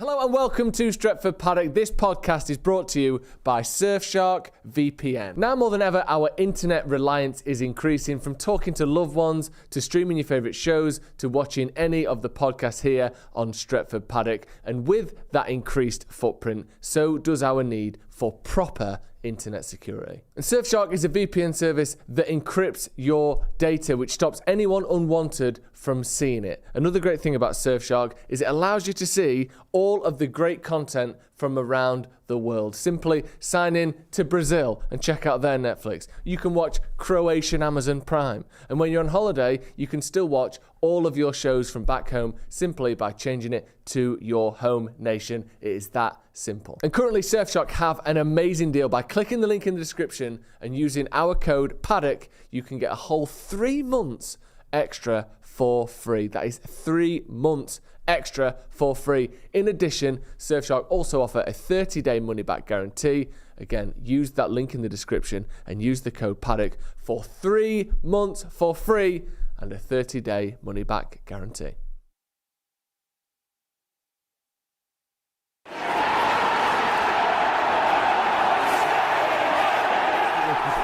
Hello and welcome to Stretford Paddock. This podcast is brought to you by Surfshark VPN. Now more than ever, our internet reliance is increasing, from talking to loved ones to streaming your favourite shows to watching any of the podcasts here on Stretford Paddock. And with that increased footprint, so does our need for proper internet security. And Surfshark is a VPN service that encrypts your data, which stops anyone unwanted from seeing it. Another great thing about Surfshark is it allows you to see all of the great content from around the world. Simply sign in to Brazil and check out their Netflix. You can watch Croatian Amazon Prime. And when you're on holiday, you can still watch all of your shows from back home simply by changing it to your home nation. It is that simple. And currently Surfshark have an amazing deal. By clicking the link in the description and using our code Paddock, you can get a whole 3 months extra for free. That is 3 months extra for free. In addition, Surfshark also offer a 30-day money-back guarantee. Again, use that link in the description and use the code Paddock for 3 months for free and a 30-day money-back guarantee.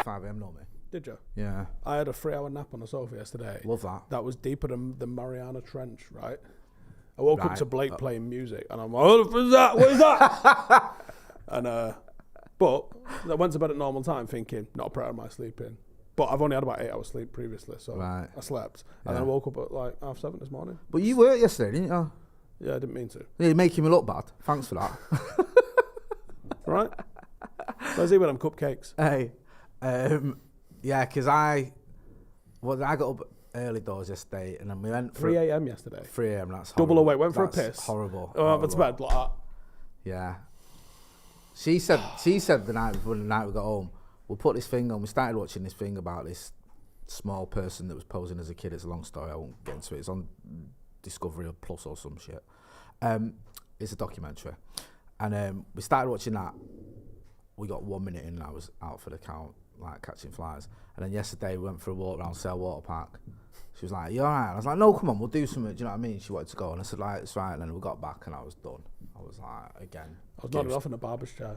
5 a.m. normally. Did you? Yeah. I had a 3-hour nap on the sofa yesterday. Love that. That was deeper than the Mariana Trench, right? I woke up Right. to Blake playing music, and I'm like, what is that? What is that? And but I went to bed at normal time thinking, not proud of my sleeping. But I've only had about 8 hours sleep previously, so Right. I slept. And then I woke up at like 7:30 this morning. But you worked yesterday, didn't you? Yeah, I didn't mean to. You're making me look bad. Thanks for that. Right? Let's see with them cupcakes. Hey. Yeah, because I got up early doors yesterday, and then we went for 3 a.m. yesterday. 3 a.m. That's Double horrible. awake, went for a That's piss. Horrible. Oh, I went to bed like that. Yeah. She said the night before the night we got home, we'll put this thing on. We started watching this thing about this small person that was posing as a kid. It's a long story. I won't get into it. It's on Discovery Plus or some shit. It's a documentary, and we started watching that. We got 1 minute in, and I was out for the count, like catching flies. And then yesterday we went for a walk around Sale Water Park. She was like, "You all right?" I was like, "No, come on, we'll do something." Do you know what I mean? She wanted to go, and I said, "Like, it's right." And then we got back, and I was done. I was like, again. I was nodding off in a barber's chair.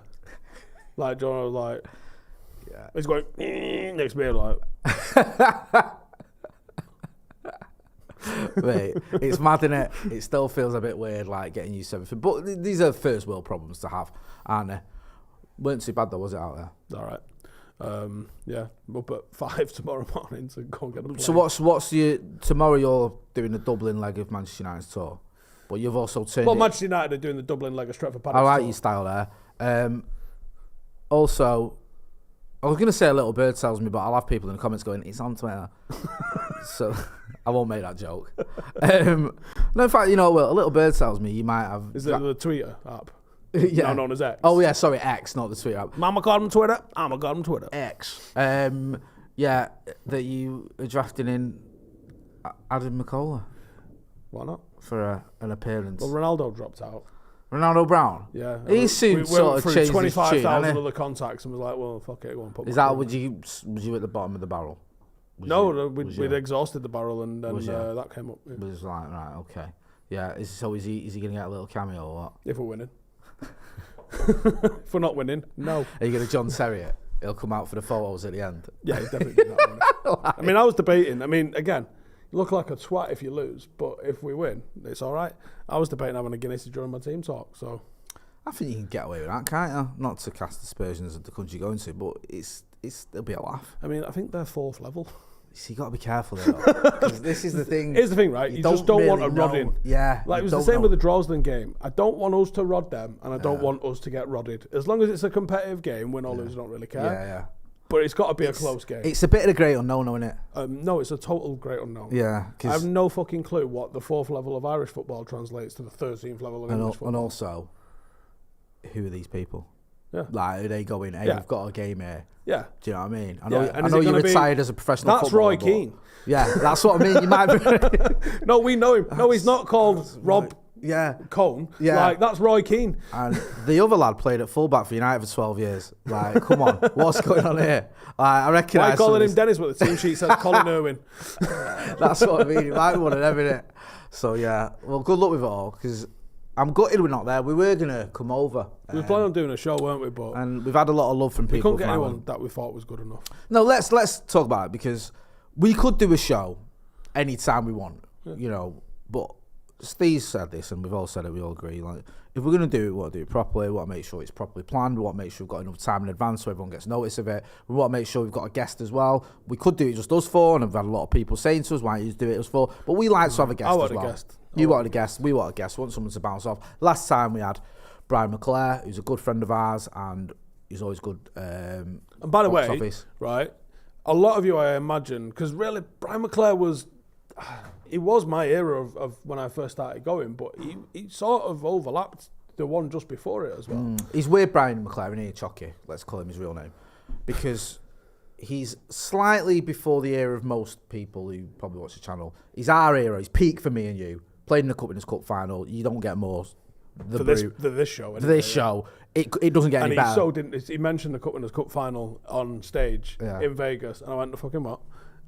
Like, John was like, Yeah. he's going, next to me, like. Wait, it's mad, innit? It still feels a bit weird, like getting used to everything. But these are first world problems to have, aren't they? Weren't too bad though, was it, out there? All right. Yeah, we're up at 5 tomorrow morning to go and get a plane. So what's your tomorrow? You're doing the Dublin leg of Manchester United's tour, but you've also turned. Well, Manchester United are doing the Dublin leg of Stretford Paddock. I like your style there. Also, I was going to say a little bird tells me, but I'll have people in the comments going, "It's on Twitter," so I won't make that joke. No, in fact, you know, well, a little bird tells me you might have. Is it the Twitter app? Yeah. Now known as X. Oh yeah, sorry, X, not the Twitter app. Mama called him Twitter. I'ma call him Twitter. X. Yeah, that you are drafting in Adam McCullough Why not? for an appearance. Well, Ronaldo dropped out. Ronaldo Brown. Yeah. He's soon sort of changed his tune, 25,000 hasn't he? other contacts and was like, well, fuck it, go and put. Is that was you at the bottom of the barrel? We'd exhausted the barrel and then Was that came up. It was like, right, okay. Yeah, is he going to get a little cameo or what? If we're winning. If we're not winning, no. Are you going to John Terry it? He'll come out for the photos at the end. Yeah, he's definitely not winning. I mean, I was debating. I mean, again, you look like a twat if you lose, but if we win, it's all right. I was debating having a Guinness during my team talk, so. I think you can get away with that, can't you? Not to cast aspersions of the country you're going to, but it'll be a laugh. I mean, I think they're 4th level. So you got to be careful there, because this is the thing. Here's the thing, right? You just don't want a rodding. Yeah. Like it was the same with the Droslin game. I don't want us to rod them, and I don't want us to get rodded. As long as it's a competitive game, win or lose, I don't really care. Yeah. But it's got to be a close game. It's a bit of the great unknown, isn't it? No, it's a total great unknown. Yeah. I have no fucking clue what the 4th level of Irish football translates to the 13th level of English football. And also, who are these people? Yeah. Like, are they going, hey, we've got a game here? Yeah. Do you know what I mean? I And know you're retired as a professional That's footballer. Roy Keane. Yeah, that's what I mean. You might be. No, we know him. No, he's not called Rob Cohn. Yeah. Like, that's Roy Keane. And the other lad played at fullback for United for 12 years. Like, come on, what's going on here? I reckon Why calling him Dennis, but the team sheet says Colin Irwin. That's what I mean. He might be one of them, innit? So, yeah. Well, good luck with it all, because I'm gutted we're not there. We were going to come over. We were planning on doing a show, weren't we? But And we've had a lot of love from we people. couldn't get from anyone Ireland. that we thought was good enough. No, let's talk about it, because we could do a show anytime we want, you know, but Steve said this, and we've all said it, we all agree, like, if we're going to do it, we want to do it properly, we want to make sure it's properly planned, we want to make sure we've got enough time in advance so everyone gets notice of it, we want to make sure we've got a guest as well. We could do it just us four, and I've had a lot of people saying to us, why don't you do it us four, but we like to have a guest as well. You wanted a guest, we want a guest, we want someone to bounce off. Last time we had Brian McClare, who's a good friend of ours, and he's always good. And by the way, right, a lot of you, I imagine, because really, Brian McClare was my era of when I first started going, but he sort of overlapped the one just before it as well. He's weird, Brian McClare, isn't he? Chocky, let's call him his real name, because he's slightly before the era of most people who probably watch the channel. He's our era. He's peak for me and you. Played in the Cup Winners' Cup final. You don't get more. For this show. For this show, it doesn't get any better. He mentioned the Cup Winners' Cup final on stage in Vegas, and I went, the fucking what?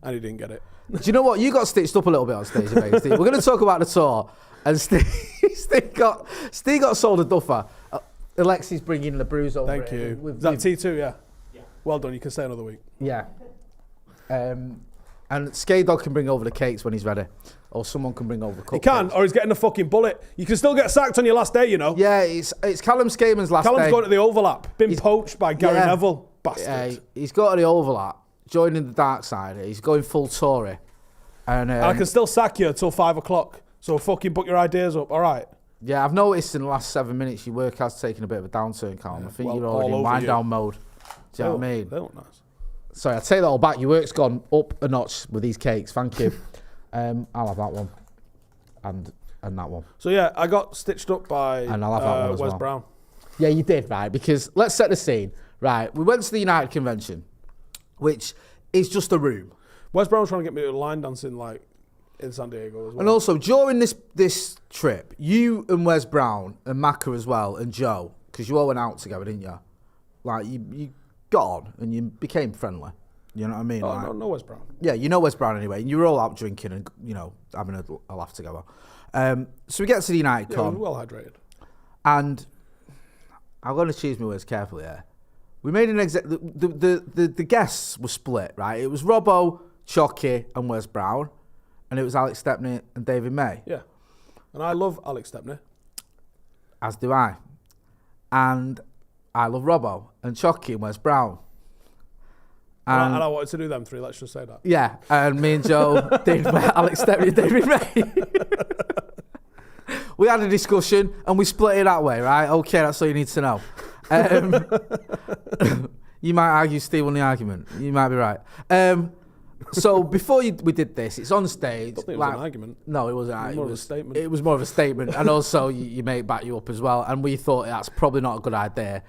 And he didn't get it. Do you know what? You got stitched up a little bit on stage in Vegas. We're going to talk about the tour, and Steve got sold a duffer. Alexi's bringing the Brews over. Thank you. Is that T2? Yeah. Well done. You can stay another week. Yeah. And Skate Dog can bring over the cakes when he's ready. Or someone can bring over cupcakes. He can, or he's getting a fucking bullet. You can still get sacked on your last day, you know. Yeah, it's Callum Skaman's last day. Callum's going to the overlap. Been poached by Gary Neville. Bastard. He's got to the overlap, joining the dark side. He's going full Tory. And I can still sack you until 5 o'clock. So fucking put your ideas up, all right? Yeah, I've noticed in the last 7 minutes your work has taken a bit of a downturn, Callum. I think you're already in wind down mode. Do you know what I mean? They look nice. Sorry, I take that all back. Your work's gone up a notch with these cakes. Thank you. I'll have that one. And that one. So yeah, I got stitched up by and I'll have that one as Wes well. Brown. Yeah, you did, right? Because let's set the scene. Right, we went to the United Convention, which is just a room. Wes Brown was trying to get me to line dancing like in San Diego as well. And also during this trip, you and Wes Brown and Macca as well and Joe, because you all went out together, didn't you? Like you got on and you became friendly. You know what I mean? Oh, I know Wes Brown. Yeah, you know Wes Brown anyway. And you were all out drinking and, you know, having a laugh together. So we get to the United Con. Yeah, well hydrated. And I'm going to choose my words carefully here. We made an the guests were split, right? It was Robbo, Chocky and Wes Brown. And it was Alex Stepney and David May. Yeah. And I love Alex Stepney. As do I. And I love Robbo and Chocky and Wes Brown. And I wanted to do them three, let's just say that. Yeah, and me and Joe, David May, Alex Stepney and David May. We had a discussion and we split it that way, right? Okay, that's all you need to know. You might argue Steve won the argument. You might be right. So before we did this, it's on stage. I don't think it was an argument. No, it wasn't. It was more of a statement. It was more of a statement, and also your mate backed you up as well. And we thought that's probably not a good idea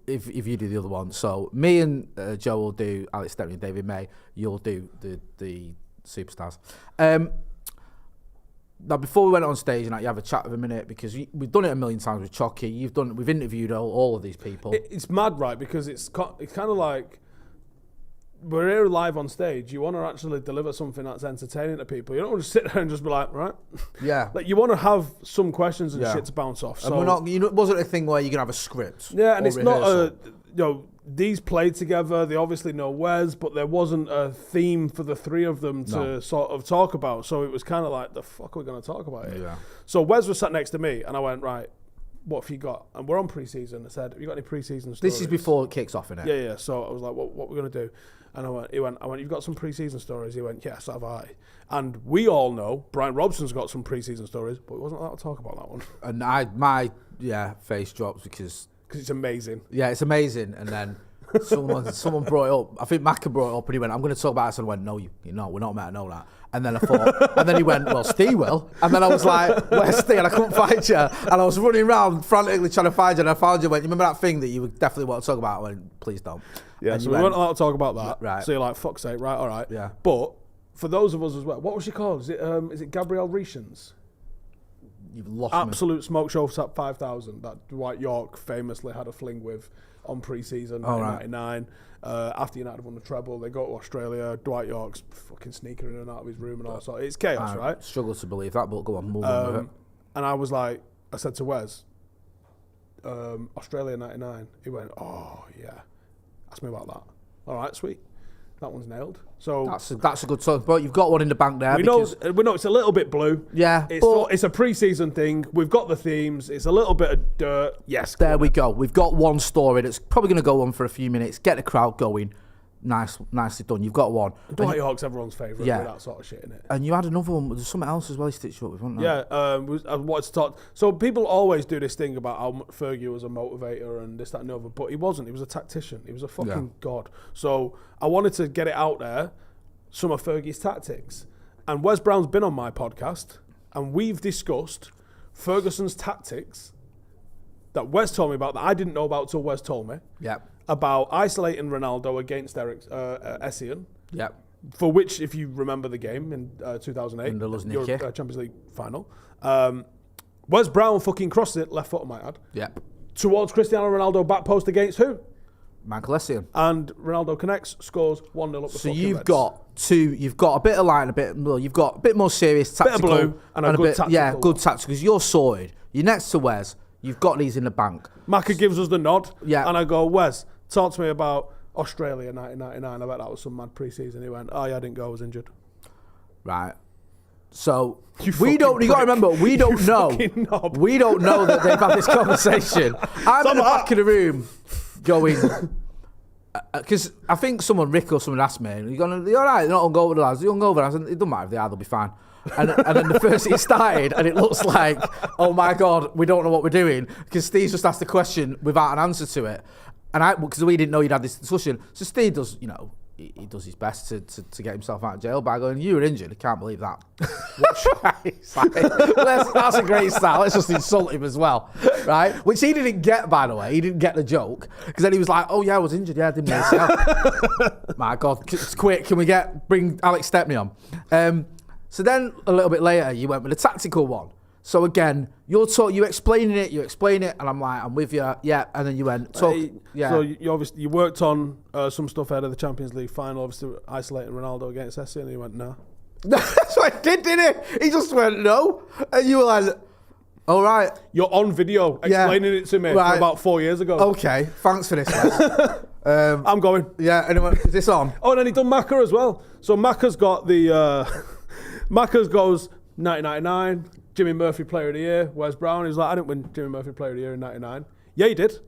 if you do the other one. So me and Joe will do Alex Stepney and David May. You'll do the superstars. Now before we went on stage, and you have a chat with a minute because we've done it a million times with Chocky. We've interviewed all of these people. It's mad, right? Because it's kind of like. We're here live on stage. You want to actually deliver something that's entertaining to people. You don't want to sit there and just be like, right? Yeah. Like you want to have some questions and shit to bounce off. So and we're not. It wasn't a thing where you're gonna have a script. Yeah, and it's rehearsal. Not these played together. They obviously know Wes, but there wasn't a theme for the three of them to sort of talk about. So it was kind of like, the fuck are we going to talk about here? Yeah. So Wes was sat next to me, and I went, right, what have you got? And we're on pre-season. I said, have you got any pre-season stories? This is before it kicks off, innit? Yeah. So I was like, what are we going to do? And he went, you've got some pre-season stories? He went, yes, have I. And we all know Brian Robson's got some pre-season stories, but we wasn't allowed to talk about that one. And my face drops because it's amazing. Yeah, it's amazing. And then someone brought it up. I think Macca brought it up, and he went, I'm going to talk about this. And I went, no, we're not meant to know that. And then I thought, and then he went, well, Steve will. And then I was like, where's Steve? And I couldn't find you. And I was running around frantically trying to find you. And I found you. And went, you remember that thing that you would definitely want to talk about? I went, please don't. Yeah, and so we weren't allowed to talk about that. Right. So you're like, fuck's sake, right, all right. Yeah. But for those of us as well, what was she called? Is it Gabrielle Reachens? You've lost Absolute Smoke Show Top 5000 that Dwight York famously had a fling with on pre-season in 99. After United won the treble, they go to Australia. Dwight York's fucking sneaking in and out of his room and all sorts. It's chaos, right? Struggle to believe that, but go on, move on with it. And I was like, I said to Wes, Australia 99. He went, oh, yeah. Ask me about that. All right, sweet. That one's nailed. So that's a good song. But you've got one in the bank there. We know it's a little bit blue. Yeah. It's a pre-season thing. We've got the themes. It's a little bit of dirt. Yes. There we go. We've got one story that's probably going to go on for a few minutes. Get the crowd going. Nicely done. You've got one. Dwight York's everyone's favourite with that sort of shit in it. And you had another one. There's something else as well you stitched up with, wasn't there? Yeah. I wanted to talk. So people always do this thing about how Fergie was a motivator and this, that, and the other, but he wasn't. He was a tactician. He was a fucking god. So I wanted to get it out there, some of Fergie's tactics. And Wes Brown's been on my podcast, and we've discussed Ferguson's tactics that Wes told me about that I didn't know about till Wes told me. Yeah. About isolating Ronaldo against Essien. Yeah. For which, if you remember the game in 2008, in the Champions League final, Wes Brown fucking crossed it, left foot I might add, towards Cristiano Ronaldo, back post against who? Michael Essien. And Ronaldo connects, scores 1-0 up the So you've got a bit of line, you've got a bit more serious tactical. Bit of blue and a good tactical. Yeah, good tactical, because you're sorted. You're next to Wes, you've got these in the bank. Maka gives us the nod, and I go, Wes, talk to me about Australia 1999. I bet that was some mad pre-season. He went, oh yeah, I didn't go, I was injured. Right. So you got to remember, we don't know that they've had this conversation. I'm in the back of the room going, because I think Rick or someone asked me, you're all right, they're not on go with the lads, they're on go with the lads, and it doesn't matter if they are, they'll be fine. And then the first it started, and it looks like, oh my God, we don't know what we're doing, because Steve just asked the question without an answer to it. And because we didn't know you'd had this discussion. So Steve does, he does his best to get himself out of jail by going, you were injured, I can't believe that. That's a great style. Let's just insult him as well, right? Which he didn't get, by the way. He didn't get the joke. Because then he was like, oh yeah, I was injured. Yeah, I didn't ACL. My God, quick, can we bring Alex Stepney on? So then a little bit later, you went with a tactical one. So again, you explain it, and I'm like, I'm with you, yeah. And then you went, So you worked on some stuff ahead of the Champions League final, obviously isolating Ronaldo against Essien, and he went, no. That's what I did, didn't he? He just went, no. And you were like, all right. You're on video explaining it to me from about 4 years ago. Okay, thanks for this, Wes. I'm going. Yeah, anyway, is this on? Oh, and then he done Maka as well. So Maka's got the, Maka's goes 1999, Jimmy Murphy Player of the Year, Wes Brown. He's like, I didn't win Jimmy Murphy Player of the Year in 99. Yeah, you did.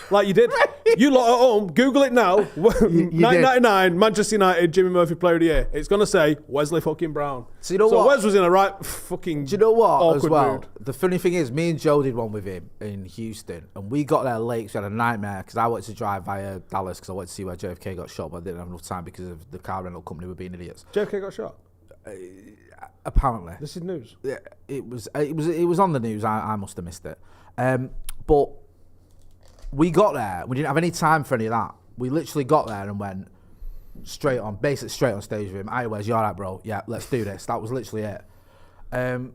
Like you did. You lot at home, Google it now. 1999, Manchester United, Jimmy Murphy Player of the Year. It's going to say Wesley fucking Brown. So you know what? Wes was in a right fucking Do you know what awkward as well? mood. The funny thing is, me and Joe did one with him in Houston, and we got there late, so we had a nightmare, because I wanted to drive via Dallas, because I wanted to see where JFK got shot, but I didn't have enough time because of the car rental company were being idiots. JFK got shot? Apparently. This is news. Yeah, it was on the news. I must have missed it. But we got there. We didn't have any time for any of that. We literally got there and went straight on stage with him. Hey, Wes, you all right, bro? Yeah, let's do this. That was literally it.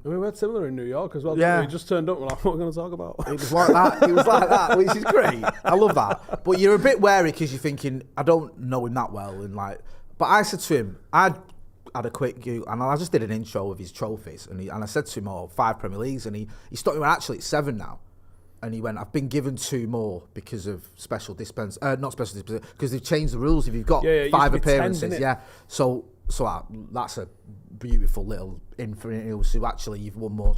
We were similar in New York as well. Yeah. We just turned up and we're like, what are we going to talk about? It was like that. It was like that, which is great. I love that. But you're a bit wary because you're thinking, I don't know him that well. But I said to him, I had a quick Google, and I just did an intro of his trophies, and I said to him, 5 Premier Leagues, and he stopped me, actually it's 7 now. And he went, I've been given 2 more because of because they've changed the rules. If you've got 5 appearances, 10, So that's a beautiful little infinite. So actually, you've won more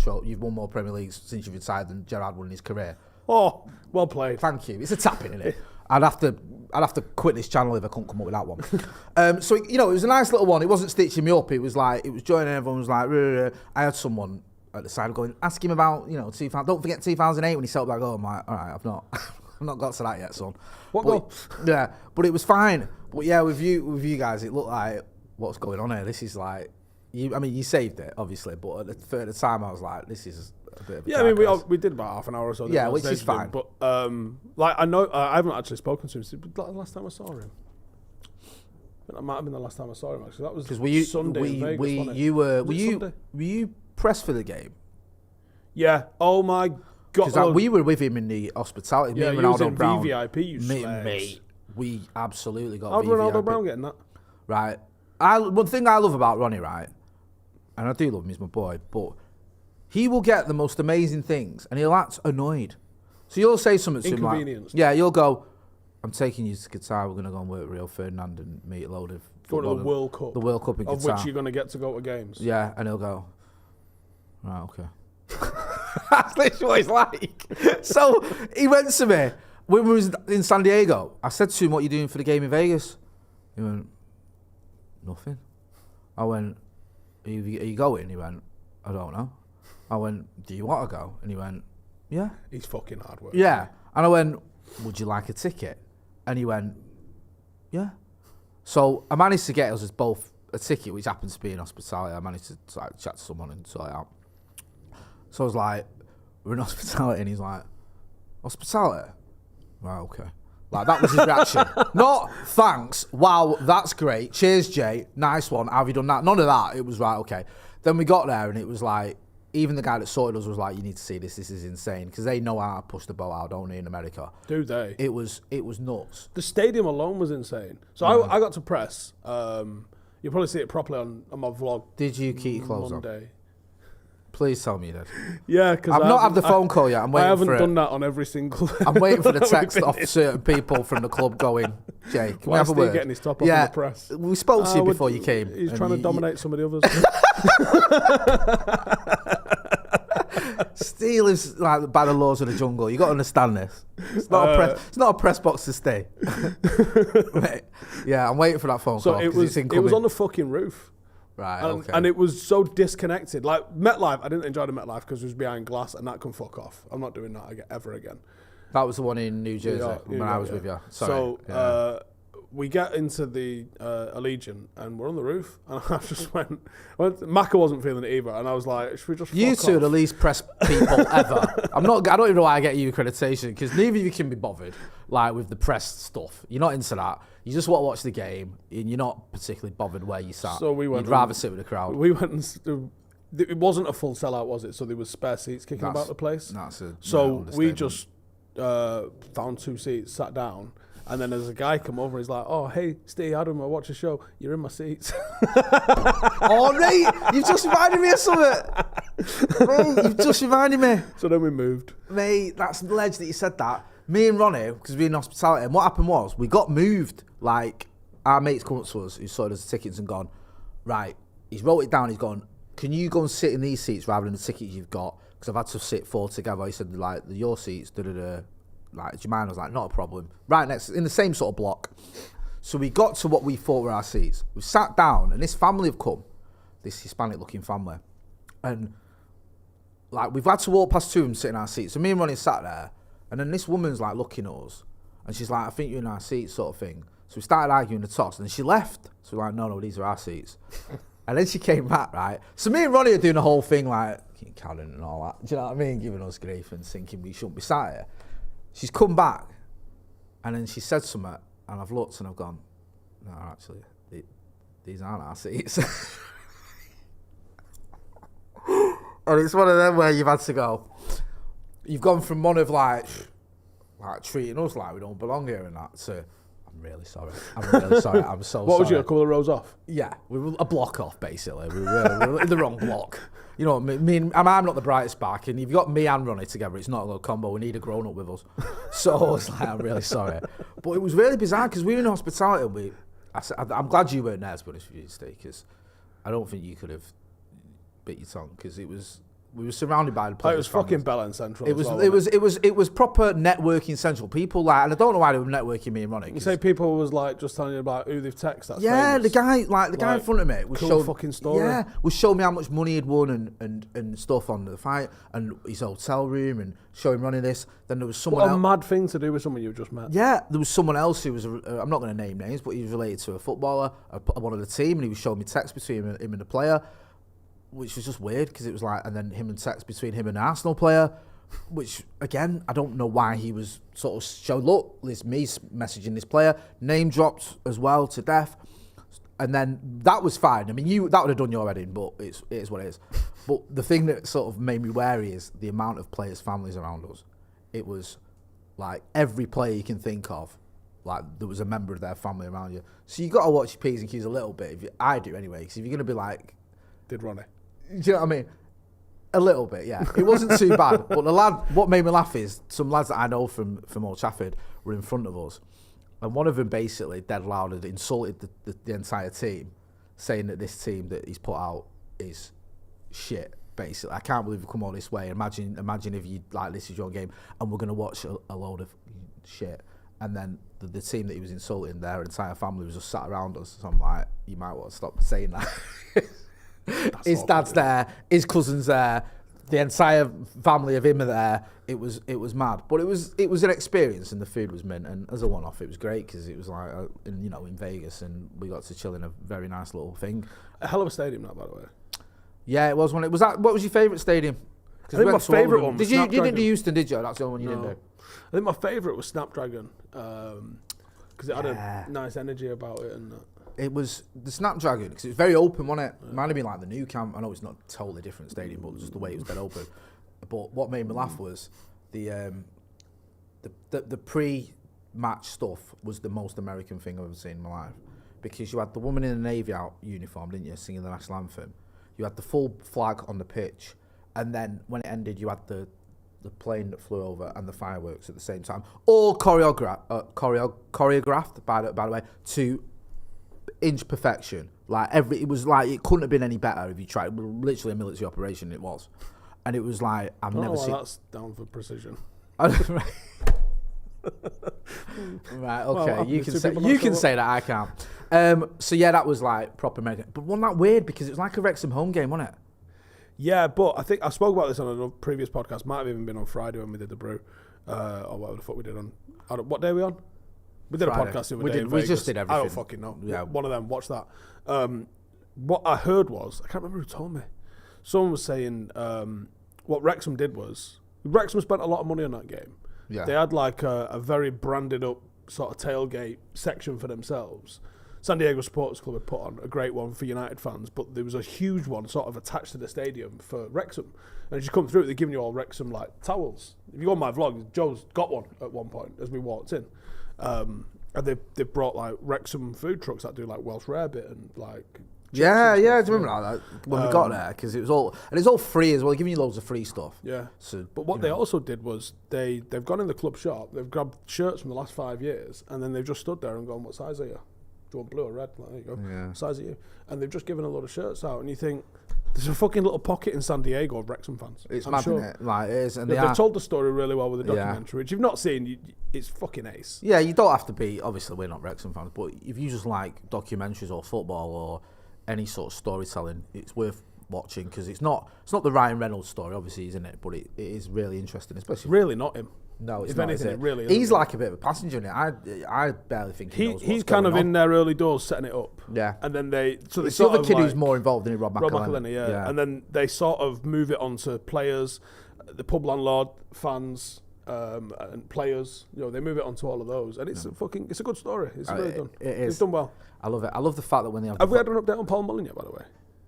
Premier Leagues since you've retired than Gerrard won in his career. Oh, well played. Thank you. It's a tapping, isn't it? I'd have to quit this channel if I couldn't come up with that one. So it was a nice little one. It wasn't stitching me up. It was joining. Everyone was like, rrr, rrr. I had someone at the side going, ask him about 2000. Don't forget 2008 when he settled back home. I'm like, all right, I've not got to that yet, son. What goal? Yeah, but it was fine. But yeah, with you guys, it looked like, what's going on here? This is like, you saved it obviously, but at the time I was like, this is a bit of a we did about half an hour or so. Yeah, which is fine. But I know I haven't actually spoken to him since the last time I saw him. That might have been the last time I saw him actually. That was Sunday in Vegas, wasn't it? Were you pressed for the game? Yeah. Oh my God. Because we were with him in the hospitality. Yeah, me and Ronaldo was in Brown. VVIP, Mate, we absolutely got How'd VVIP. Ronaldo Brown getting that? Right. One thing I love about Ronnie, right, and I do love him, he's my boy, but He will get the most amazing things, and he'll act annoyed. So you'll say something to him like, yeah, you'll go, I'm taking you to Qatar, we're going to go and work with Rio Ferdinand and meet a load of... Go to the World Cup. The World Cup in Qatar. Of which you're going to get to go to games. Yeah, and he'll go, right, okay. That's literally what he's like. So he went to me, when we was in San Diego, I said to him, what are you doing for the game in Vegas? He went, nothing. I went, are you going? He went, I don't know. I went, do you want to go? And he went, yeah. He's fucking hard work. Yeah. And I went, would you like a ticket? And he went, yeah. So I managed to get us both a ticket, which happens to be in hospitality. I managed to like, chat to someone and sort it out. So I was like, we're in hospitality, and he's like, hospitality? Right, okay. Like, that was his reaction. Not, thanks, wow, that's great, cheers, Jay, nice one, how have you done that? None of that. It was right, okay. Then we got there, and it was like, even the guy that sorted us was like, you need to see this is insane. Because they know how to push the boat out, don't they, in America? Do they? It was nuts. The stadium alone was insane. So I got to press. You'll probably see it properly on my vlog. Did you keep your clothes Monday. on? Please tell me you did. Yeah, because I've not had the phone call yet. I'm waiting for it. I haven't done that on every single... I'm waiting for the text off certain people from the club going, Jay, can we have a word? Getting his top off in the press? We spoke to you before you came. He's trying to dominate some of the others. Steel is like by the laws of the jungle. You got to understand this. It's not a press box to stay. Mate, yeah, I'm waiting for that phone call. It was on the fucking roof. Right, and, okay. And it was so disconnected. Like MetLife, I didn't enjoy the MetLife because it was behind glass, and that can fuck off. I'm not doing that ever again. That was the one in New Jersey when I was with you. Sorry. So we get into the Allegiant, and we're on the roof, and I just went Macca wasn't feeling it either, and I was like, should we just You fuck two off? are the least press people ever. I don't even know why I get you accreditation, because neither of you can be bothered like with the press stuff. You're not into that. You just want to watch the game, and you're not particularly bothered where you sat. So you'd rather sit with the crowd. We went and it wasn't a full sellout, was it? So there was spare seats kicking about the place. So we just found 2 seats, sat down, and then there's a guy come over. He's like, "Oh, hey, Steve, Adam, I watch the show. You're in my seats." Oh, mate, you've just reminded me of something. Mate, you've just reminded me. So then we moved. Mate, that's ledge that you said that. Me and Ronnie, because we're in hospitality, and what happened was we got moved. Like, our mate's come up to us, who sorted us the tickets and gone, right, he's wrote it down, he's gone, can you go and sit in these seats rather than the tickets you've got? Because I've had to sit 4 together. He said, like, your seats, da-da-da. Like, do you mind? I was like, not a problem. Right next, in the same sort of block. So we got to what we thought were our seats. We sat down, and this family have come, this Hispanic-looking family, and, like, we've had to walk past 2 of them sitting in our seats. So me and Ronnie sat there, and then this woman's, like, looking at us, and she's like, I think you're in our seats, sort of thing. So we started arguing the toss, and then she left. So we're like, no, these are our seats. And then she came back, right? So me and Ronnie are doing the whole thing, like, Karen and all that. Do you know what I mean? Giving us grief and thinking we shouldn't be sat here. She's come back, and then she said something, and I've looked and I've gone, no, actually, these aren't our seats. And it's one of them where you've had to go, you've gone from one of like treating us like we don't belong here and that to, I'm really sorry. I'm so sorry. What was you, a couple of rows off? Yeah, we were a block off, basically. We were in the wrong block. You know, I'm not the brightest back, and you've got me and Ronnie together. It's not a good combo. We need a grown-up with us. So I was like, I'm really sorry. But it was really bizarre, because we were in hospitality, and I'm glad you weren't there, to be honest with you, Steve, because I don't think you could have bit your tongue, because we were surrounded by the players. It was fucking Bell and Central. It was proper networking central. People like, and I don't know why they were networking me and Ronnie. You say people was like just telling you about who they've texted. That's yeah, famous. the guy in front of me was cool showing fucking story. Yeah, was showing me how much money he'd won and stuff on the fight and his hotel room and showing Ronnie this. Then there was someone. What a mad thing to do with someone you just met. Yeah, there was someone else who was. I'm not going to name names, but he was related to a footballer, one of the team, and he was showing me text between him and the player, which was just weird, because it was like, and then him and text between him and an Arsenal player, which, again, I don't know why he was sort of showed, look, this me messaging this player, name dropped as well to death, and then that was fine. I mean, that would have done your wedding, but it is what it is. But the thing that sort of made me wary is the amount of players' families around us. It was like every player you can think of, like there was a member of their family around you. So you got to watch your P's and Q's a little bit. I do anyway, because if you're going to be like... Did Ronnie? Do you know what I mean? A little bit, yeah. It wasn't too bad. But what made me laugh is some lads that I know from Old Trafford were in front of us. And one of them basically, dead loud, had insulted the entire team, saying that this team that he's put out is shit, basically. I can't believe we've come all this way. Imagine if you, like, this is your game and we're going to watch a load of shit. And then the team that he was insulting, their entire family was just sat around us. So I'm like, you might want to stop saying that. His dad's there, his cousin's there, the entire family of him are there. It was mad, but it was an experience, and the food was mint. And as a one-off, it was great because it was like in Vegas, and we got to chill in a very nice little thing. A hell of a stadium, that, by the way. Yeah, it was one. It was that. What was your favourite stadium? I think my favourite one. You didn't do Houston, did you? That's the only one you didn't do. I think my favourite was Snapdragon because it had a nice energy about it and. It was the Snapdragon because it was very open, wasn't it? It might have been like the new camp. I know it's not a totally different stadium, but just the way it was dead open. But what made me laugh was the pre-match stuff was the most American thing I've ever seen in my life, because you had the woman in the Navy out uniform, didn't you, singing the national anthem. You had the full flag on the pitch, and then when it ended, you had the plane that flew over and the fireworks at the same time, all choreographed by the way to inch perfection. It was like it couldn't have been any better if you tried. It was literally a military operation. It was, and it was like I've never seen. That's down for precision. Right. Okay. Well, you can say that. I can't. So yeah, that was like proper American. But wasn't that weird because it was like a Wrexham home game, wasn't it? Yeah, but I think I spoke about this on a previous podcast. Might have even been on Friday when we did the Brew, or whatever the fuck we did on. What day are we on? We did Friday. A podcast the other day. We just did everything. I don't fucking know. Yeah. One of them. Watch that. What I heard was, I can't remember who told me. Someone was saying what Wrexham did was, Wrexham spent a lot of money on that game. Yeah. They had like a very branded up sort of tailgate section for themselves. San Diego Sports Club had put on a great one for United fans, but there was a huge one sort of attached to the stadium for Wrexham. And as you come through, they're giving you all Wrexham like towels. If you go on my vlog, Joe's got one at one point as we walked in. And they brought like Wrexham food trucks that do like Welsh rarebit and like yeah. Do you remember that when we got there? Because it was all free as well, giving you loads of free stuff. Yeah. So, but what they also did was they've gone in the club shop, they've grabbed shirts from the last 5 years, and then they've just stood there and gone, "What size are you? Do you want blue or red?" Like, there you go. Yeah. What size are you? And they've just given a lot of shirts out, and you think, there's a fucking little pocket in San Diego of Wrexham fans. It's mad, isn't it? Like, it is. And they've told the story really well with the documentary, which you've not seen. It's fucking ace. Yeah, you don't have to be, obviously we're not Wrexham fans, but if you just like documentaries or football or any sort of storytelling, it's worth watching, because it's not the Ryan Reynolds story, obviously, isn't it? But it is really interesting, especially. Really not him. No, it's if not. Anything, it really he's like a bit of a passenger in it. I barely think he knows what's he's kind going of on. in their early doors setting it up. Yeah. And then it's the other kid who's more involved in it, Rob McElhenney. Yeah. And then they sort of move it onto players, the pub landlord, fans, and players. You know, they move it onto all of those, and it's it's a good story. It's really done. It is. It's done well. I love it. I love the fact that when they have we had an update on Paul Mullin yet, by the way?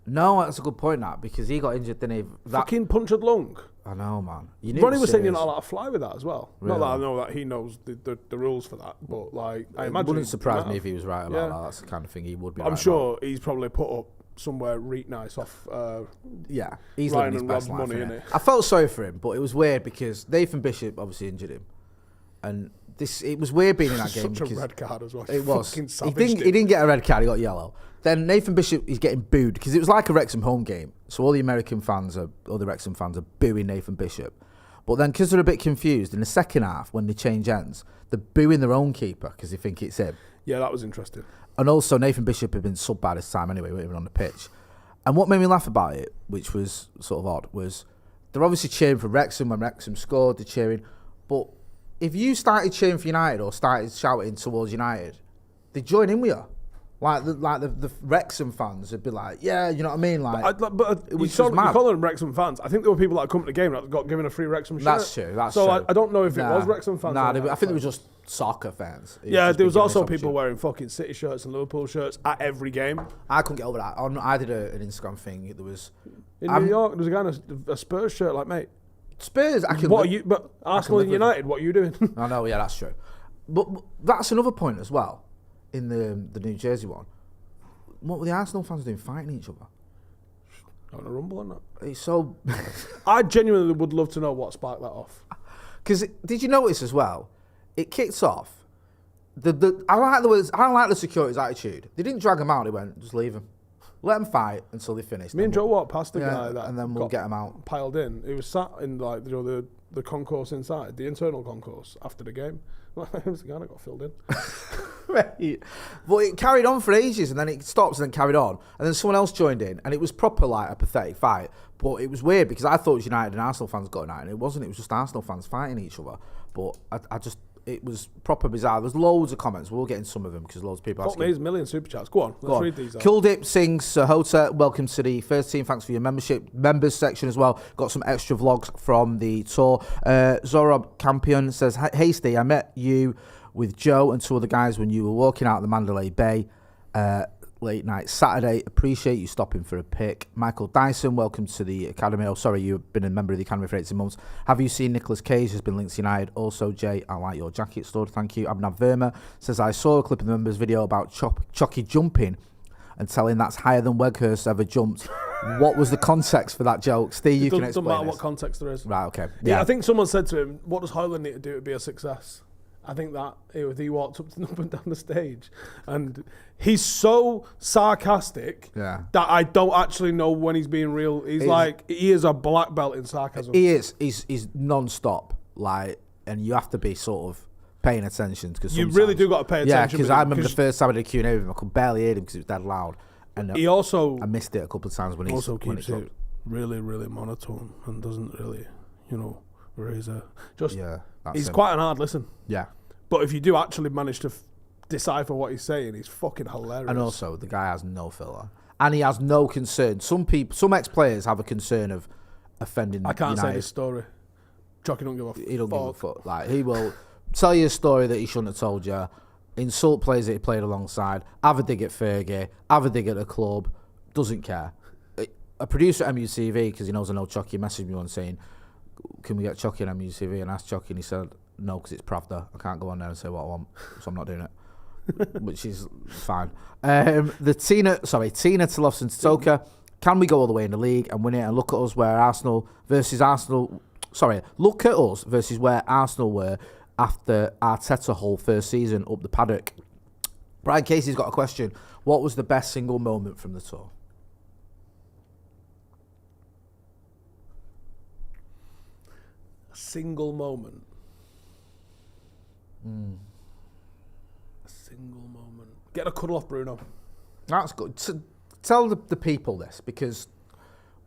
No, that's a good point, that, because he got injured, didn't he? Fucking punctured lung. I know, man. Ronnie was saying you're not allowed to fly with that as well. Really? Not that I know that he knows the rules for that, but like I imagine it wouldn't surprise me if he was right about that. That's the kind of thing he would be. I'm sure he's probably put up somewhere reet nice off. He's Ryan living his and best Rob's life. Money, innit? I felt sorry for him, but it was weird because Nathan Bishop obviously injured him, and it was weird being in that game. Such a red card as well. It was. He didn't get a red card. He got yellow. Then Nathan Bishop is getting booed because it was like a Wrexham home game. So all the American fans all the Wrexham fans are booing Nathan Bishop. But then, because they're a bit confused, in the second half, when the change ends, they're booing their own keeper because they think it's him. Yeah, that was interesting. And also, Nathan Bishop had been subbed by this time anyway, weren't even on the pitch. And what made me laugh about it, which was sort of odd, was they're obviously cheering for Wrexham when Wrexham scored, they're cheering. But if you started cheering for United or started shouting towards United, they'd join in with you. Like the Wrexham fans would be like, yeah, you know what I mean? Like, but you call them Wrexham fans. I think there were people that come to the game that got given a free Wrexham shirt. That's true. So I don't know if it was Wrexham fans. I think it was just soccer fans. Yeah, there was also people wearing fucking City shirts and Liverpool shirts at every game. I couldn't get over that. I did an Instagram thing. There was in New York. There was a guy in a Spurs shirt. Like, mate, Spurs. But Arsenal and United. What are you doing? I know. Yeah, that's true. But that's another point as well. In the New Jersey one, what were the Arsenal fans doing, fighting each other? Having a rumble on that. It's so... I genuinely would love to know what sparked that off. Because did you notice as well? It kicked off. I don't like the security's attitude. They didn't drag him out. They went, just leave him. Let him fight until they finish. Me and Joe walked past the guy that and then we'll get him out. Piled in. He was sat in like the concourse inside, the internal concourse after the game. It was the guy that got filled in. Right. But it carried on for ages, and then it stopped and then carried on, and then someone else joined in, and it was proper like a pathetic fight. But it was weird because I thought it was United and Arsenal fans got United, and it wasn't. It was just Arsenal fans fighting each other. But it was proper bizarre. There's loads of comments. We'll get in some of them because loads of people asking. There's a million super chats. Go on, let's read these out. Kuldip sings, Hota, welcome to the first team. Thanks for your membership. Members section as well. Got some extra vlogs from the tour. Zorob Campion says, hey Steve, I met you with Joe and two other guys when you were walking out of the Mandalay Bay late night Saturday. Appreciate you stopping for a pic. Michael Dyson, welcome to the Academy. Oh, sorry, you've been a member of the Academy for 18 months. Have you seen Nicolas Cage has been linked to United? Also, Jay, I like your jacket stud. Thank you. Abnav Verma says, I saw a clip of the members video about Chucky jumping and telling that's higher than Weghurst ever jumped. What was the context for that joke? Steve, you can explain. It doesn't matter what context there is. Right, okay. Yeah, I think someone said to him, what does Højlund need to do to be a success? I think that he walked up and down the stage, and he's so sarcastic that I don't actually know when he's being real. He is a black belt in sarcasm. He is. He's non-stop, and you have to be sort of paying attention because you really do got to pay attention. Yeah, because I remember the first time I did a Q&A with him, I could barely hear him because it was dead loud, and I missed it a couple of times when he also keeps it really, really monotone and doesn't really, raise a just. Yeah. He's quite an hard listen. Yeah. But if you do actually manage to decipher what he's saying, he's fucking hilarious. And also, the guy has no filler. And he has no concern. Some ex-players have a concern of offending I can't United. say this story. Chucky don't give a fuck. He don't give a fuck. Like, he will tell you a story that he shouldn't have told you, insult players that he played alongside, have a dig at Fergie, have a dig at the club, doesn't care. A producer at MUFC, because he knows I know Chucky, messaged me once saying, can we get Chucky on MUFC? And I asked Chucky, and he said, no, because it's Pravda. I can't go on there and say what I want, so I'm not doing it, which is fine. Tina Tilofson Stoker, can we go all the way in the league and win it? And look at us where look at us versus where Arsenal were after Arteta whole first season up the Paddock. Brian Casey's got a question. What was the best single moment from the tour? A single moment. A single moment. Get a cuddle off Bruno. That's good. Tell the people this, because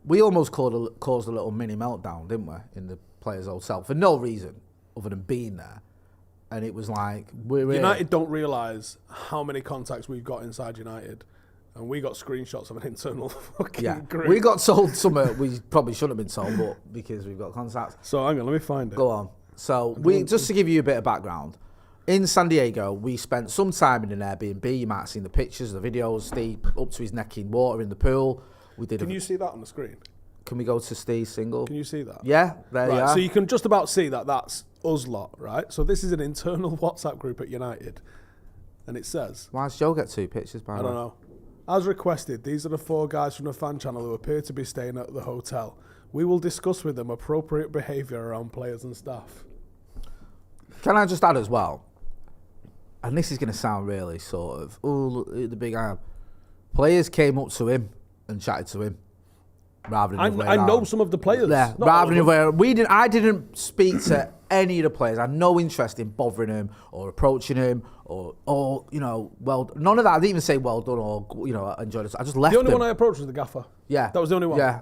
we almost caused a little mini meltdown, didn't we, in the players' hotel for no reason other than being there. And it was like, United don't realise how many contacts we've got inside United. And we got screenshots of an internal fucking group. We got told something we probably shouldn't have been told, but because we've got contacts. So hang on, let me find it. Go on. So just to give you a bit of background, in San Diego, we spent some time in an Airbnb. You might have seen the pictures, the videos. Steve up to his neck in water in the pool. Can you see that on the screen? Can we go to Steve's single? Can you see that? Yeah, there you are. So you can just about see that that's us lot, right? So this is an internal WhatsApp group at United. And it says... Why does Joe get two pictures, by the way? I don't know. As requested, these are the 4 guys from the fan channel who appear to be staying at the hotel. We will discuss with them appropriate behaviour around players and staff. Can I just add as well, and this is going to sound really sort of, look at the big arm. Players came up to him and chatted to him, rather than I know some of the players. Yeah, rather than I didn't speak to any of the players. I had no interest in bothering him or approaching him or none of that. I didn't even say well done or enjoyed it. I just left. The only one I approached was the gaffer. Yeah, that was the only one. Yeah,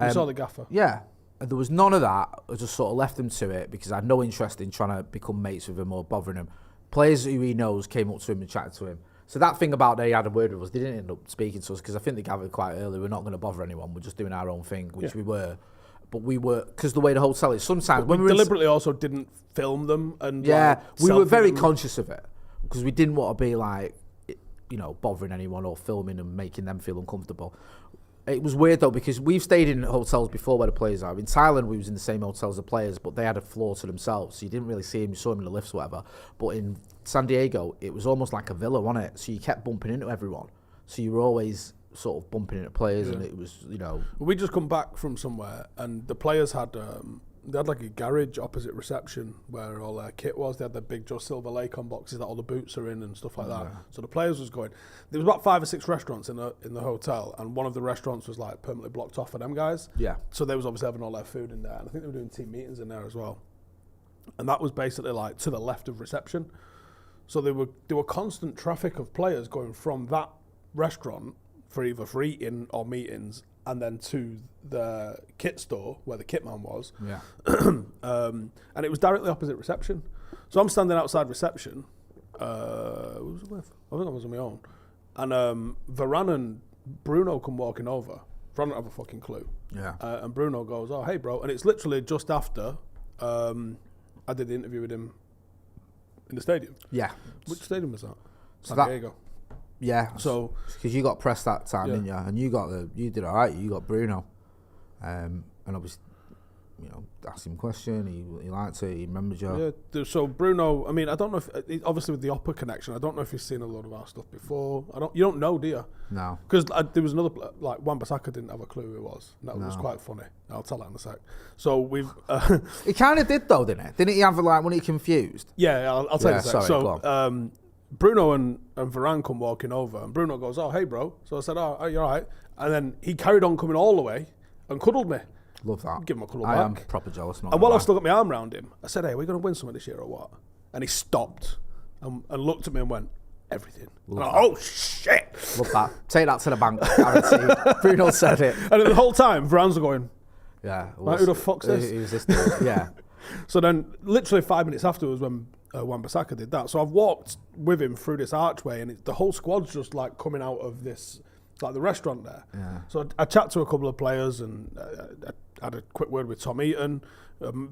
you saw the gaffer. Yeah. And there was none of that. I just sort of left him to it because I had no interest in trying to become mates with him or bothering him. Players who he knows came up to him and chatted to him. So that thing about they had a word with us, they didn't end up speaking to us because I think they gathered quite early. We're not going to bother anyone. We're just doing our own thing, which we were. But we were, because the way the hotel is, sometimes... we deliberately also didn't film them. And we were very conscious of it because we didn't want to be bothering anyone or filming and making them feel uncomfortable. It was weird though because we've stayed in hotels before where the players are. In Thailand, we was in the same hotel as the players, but they had a floor to themselves, so you didn't really see him. You saw him in the lifts, or whatever. But in San Diego, it was almost like a villa, wasn't it? So you kept bumping into everyone. So you were always sort of bumping into players, and it was, We just come back from somewhere, and the players had they had like a garage opposite reception where all their kit was. They had the big Joe Silver Lake-on boxes that all the boots are in and stuff like that. So the players was going. There was about 5 or 6 restaurants in the hotel, and one of the restaurants was like permanently blocked off for them guys. Yeah. So they was obviously having all their food in there, and I think they were doing team meetings in there as well. And that was basically like to the left of reception. So there were constant traffic of players going from that restaurant for either for eating or meetings, and then to the kit store where the kit man was. Yeah. And it was directly opposite reception. So I'm standing outside reception. Who was I with? I think I was on my own. And Varane and Bruno come walking over. I don't have a fucking clue. Yeah. And Bruno goes, "Oh, hey, bro." And it's literally just after I did the interview with him in the stadium. Yeah. Which stadium was that? San Diego. Yeah. So because you got pressed that time, didn't you? And you did all right. You got Bruno, and obviously, asked him a question. He liked it. He remembered you. Yeah. So Bruno, I mean, I don't know if obviously with the Opera connection, I don't know if you've seen a lot of our stuff before. You don't know, do you? No. Because there was another like Wan-Bissaka didn't have a clue who it was. That was quite funny. I'll tell that in a sec. So we've. He kind of did though, didn't it? Didn't he have like when he confused? Yeah, I'll tell you in a sec. So Bruno and Varane come walking over, and Bruno goes, "Oh, hey, bro." So I said, "Oh, you're all right." And then he carried on coming all the way and cuddled me. Love that. Give him a cuddle I back. am proper jealous. And while I've still got my arm around him, I said, "Hey, are we going to win something this year or what?" And he stopped and looked at me and went, "Everything." And oh, shit. Love that. Take that to the bank. Guarantee. Bruno said it. And the whole time, Varane's going, yeah. Like, who the fuck's this? Who's this? Yeah. So then, literally 5 minutes afterwards, when Wan-Bissaka did that, so I've walked with him through this archway, and the whole squad's just like coming out of this, like the restaurant there. Yeah. So I chat to a couple of players, and I had a quick word with Tom Eaton.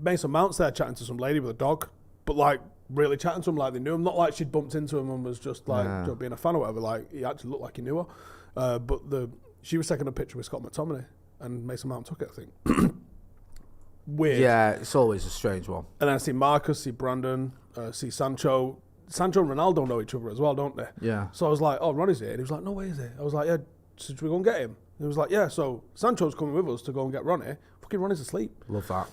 Mason Mount's there chatting to some lady with a dog, but like really chatting to him like they knew him. Not like she'd bumped into him and was just like being a fan or whatever. Like he actually looked like he knew her. But she was taking a picture with Scott McTominay, and Mason Mount took it, I think. Weird. Yeah, it's always a strange one. And then I see Marcus, see Brandon, see Sancho. Sancho and Ronaldo know each other as well, don't they? Yeah. So I was like, "Oh, Ronnie's here." And he was like, "No way, is he?" I was like, "Yeah, so should we go and get him?" And he was like, "Yeah, so Sancho's coming with us to go and get Ronnie." Fucking Ronnie's asleep. Love that.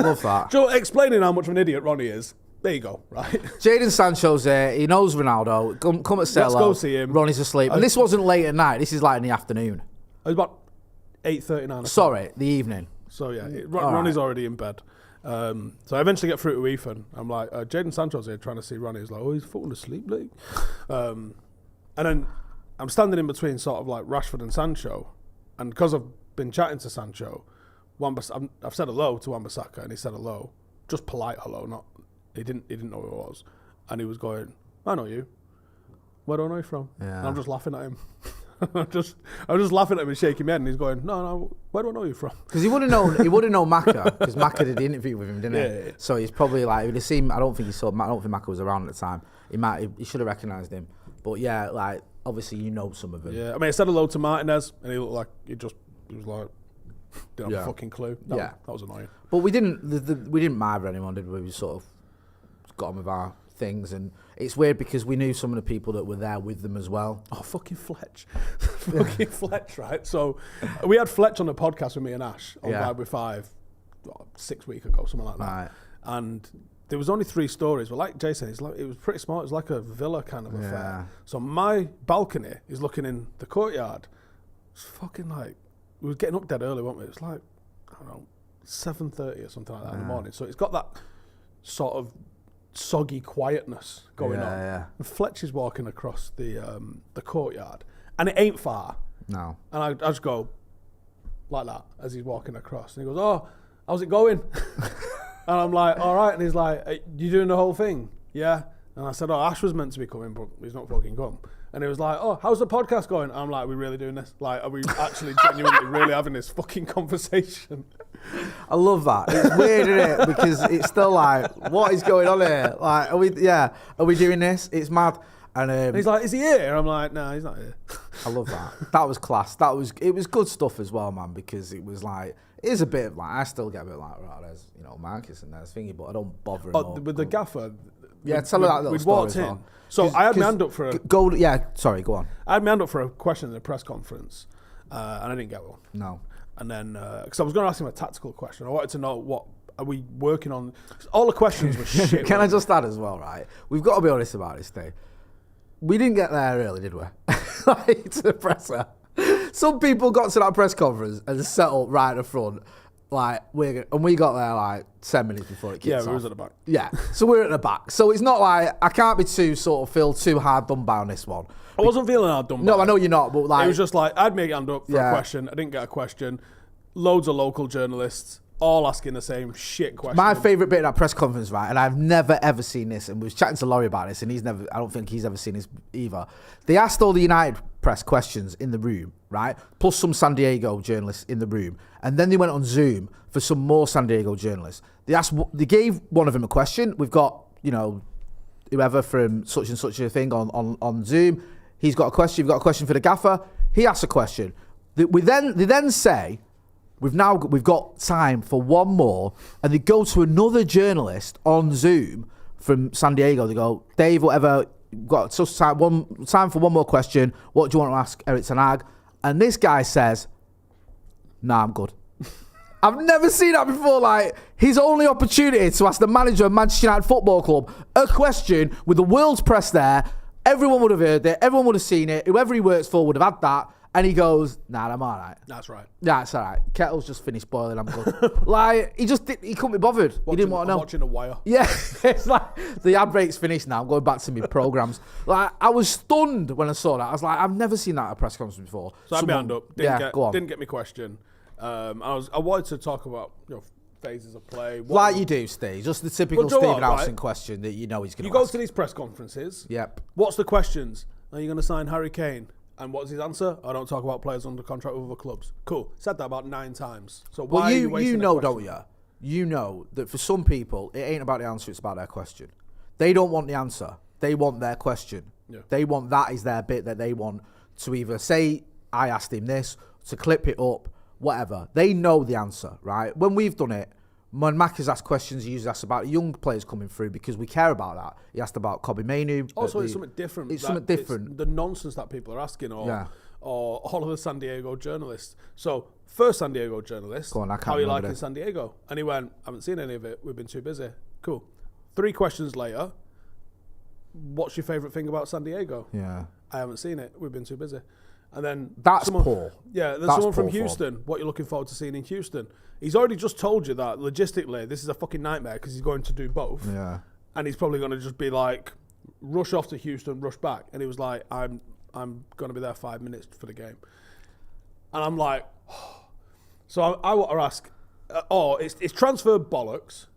Love that. Joe, explaining how much of an idiot Ronnie is. There you go, right? Jadon Sancho's there. He knows Ronaldo. Come at Stella. Let's go see him. Ronnie's asleep. And this wasn't late at night. This is like in the afternoon. It was about 8:39. Sorry, the evening. So yeah, Ronnie's already in bed. So I eventually get through to Ethan. I'm like, Jadon Sancho's here trying to see Ronnie. He's like, "Oh, he's falling asleep, Lee." And then I'm standing in between sort of like Rashford and Sancho. And because I've been chatting to Sancho, I've said hello to Wan-Bissaka, and he said hello. Just polite hello, not... He didn't know who it was. And he was going, "I know you. Where do I know you from?" Yeah. And I'm just laughing at him. I was just laughing at him and shaking my head, and he's going, no, where do I know you from? Because he would have known Maka, because Maka did the interview with him, didn't he? Yeah. So he's probably like, he'd have seen, I don't think Maka was around at the time. He should have recognised him. But yeah, like, obviously you know some of them. Yeah, I mean, I said hello to Martinez, and he looked like, he was like, didn't have a fucking clue. That was annoying. But we didn't mire anyone, did we? We sort of got on with our things, and it's weird because we knew some of the people that were there with them as well. Oh, fucking Fletch. Fucking Fletch, right? So we had Fletch on the podcast with me and Ash on Vibe with 5 6 weeks ago, something like that. Right. And there was only 3 stories, but like Jay said, it was pretty small. It was like a villa kind of affair. So my balcony is looking in the courtyard. It's fucking like, we were getting up dead early, weren't we? It was like, I don't know, 7:30 or something like that in the morning. So it's got that sort of soggy quietness going on. Yeah. And Fletch is walking across the courtyard, and it ain't far. No. And I just go like that as he's walking across, and he goes, "Oh, how's it going?" And I'm like, "All right." And he's like, "You doing the whole thing?" "Yeah." And I said, "Oh, Ash was meant to be coming, but he's not fucking come." And he was like, "Oh, how's the podcast going?" And I'm like, "Are we really doing this? Like, are we actually genuinely really having this fucking conversation?" I love that. It's weird, isn't it? Because it's still like, what is going on here? Like, are we doing this? It's mad. And he's like, "Is he here?" And I'm like, "No, he's not here." I love that. That was class. It was good stuff as well, man, because it was like, it is a bit of like, I still get a bit like, right, there's, Marcus and there's thingy, but I don't bother him. With the gaffer. Yeah, tell her that little story. We'd walked in. Well. So I had my hand up for go on. I had my hand up for a question in the press conference, and I didn't get one. No. And then, because I was going to ask him a tactical question. I wanted to know what are we working on. All the questions were shit. Can I just add as well, right? We've got to be honest about this thing. We didn't get there early, did we? Like, to the presser. Some people got to that press conference and settled right at the front. Like, we got there like 10 minutes before it kicked off. Yeah, we was at the back. Yeah, so we're at the back. So it's not like, I can't be feel too hard done by on this one. I wasn't feeling hard done by. No, I know you're not, but like... It was just like, I'd make a hand up for a question. I didn't get a question. Loads of local journalists, all asking the same shit question. My favourite bit of that press conference, right, and I've never ever seen this, and we was chatting to Laurie about this, and I don't think he's ever seen this either. They asked all the United press questions in the room, right, plus some San Diego journalists in the room, and then they went on Zoom for some more San Diego journalists. They gave one of them a question. We've got, whoever from such and such a thing on Zoom. He's got a question. You've got a question for the gaffer. He asks a question. They then say, we've got time for one more, and they go to another journalist on Zoom from San Diego. They go, Dave, whatever, got time for one more question. What do you want to ask Erik ten Hag? And this guy says, nah, I'm good. I've never seen that before. Like, his only opportunity to ask the manager of Manchester United Football Club a question with the world's press there. Everyone would have heard it. Everyone would have seen it. Whoever he works for would have had that. And he goes, nah, I'm all right. That's right. Yeah, it's all right. Kettle's just finished boiling. I'm good. Like, he couldn't be bothered. He didn't want to know. Watching The Wire. Yeah, it's like the ad break's finished now. I'm going back to my programmes. Like, I was stunned when I saw that. I was like, I've never seen that at a press conference before. So I had my hand up. Go on. Didn't get my question. I wanted to talk about phases of play. Like you do, Steve. Just the typical Stephen Howson question that he's going to ask. You go to these press conferences. Yep. What's the questions? Are you going to sign Harry Kane? And what's his answer? I don't talk about players under contract with other clubs. Cool. Said that about 9 times. So why are you wasting don't you? You know that for some people, it ain't about the answer, it's about their question. They don't want the answer. They want their question. Yeah. They want that is their bit that they want to either say, I asked him this, to clip it up, whatever. They know the answer, right? When we've done it, when Mac has asked questions, he usually asks about young players coming through because we care about that. He asked about Kobe Mainu. Also, it's something different. It's something different. It's the nonsense that people are asking, or all of the San Diego journalists. So, first San Diego journalist, how are you liking San Diego? And he went, I haven't seen any of it. We've been too busy. Cool. 3 questions later, what's your favourite thing about San Diego? Yeah. I haven't seen it. We've been too busy. And then that's poor. Yeah, there's someone from Houston. What you're looking forward to seeing in Houston? He's already just told you that logistically this is a fucking nightmare because he's going to do both. Yeah, and he's probably going to just be like, rush off to Houston, rush back. And he was like, I'm going to be there 5 minutes for the game. And I'm like, so I want to ask, it's transfer bollocks.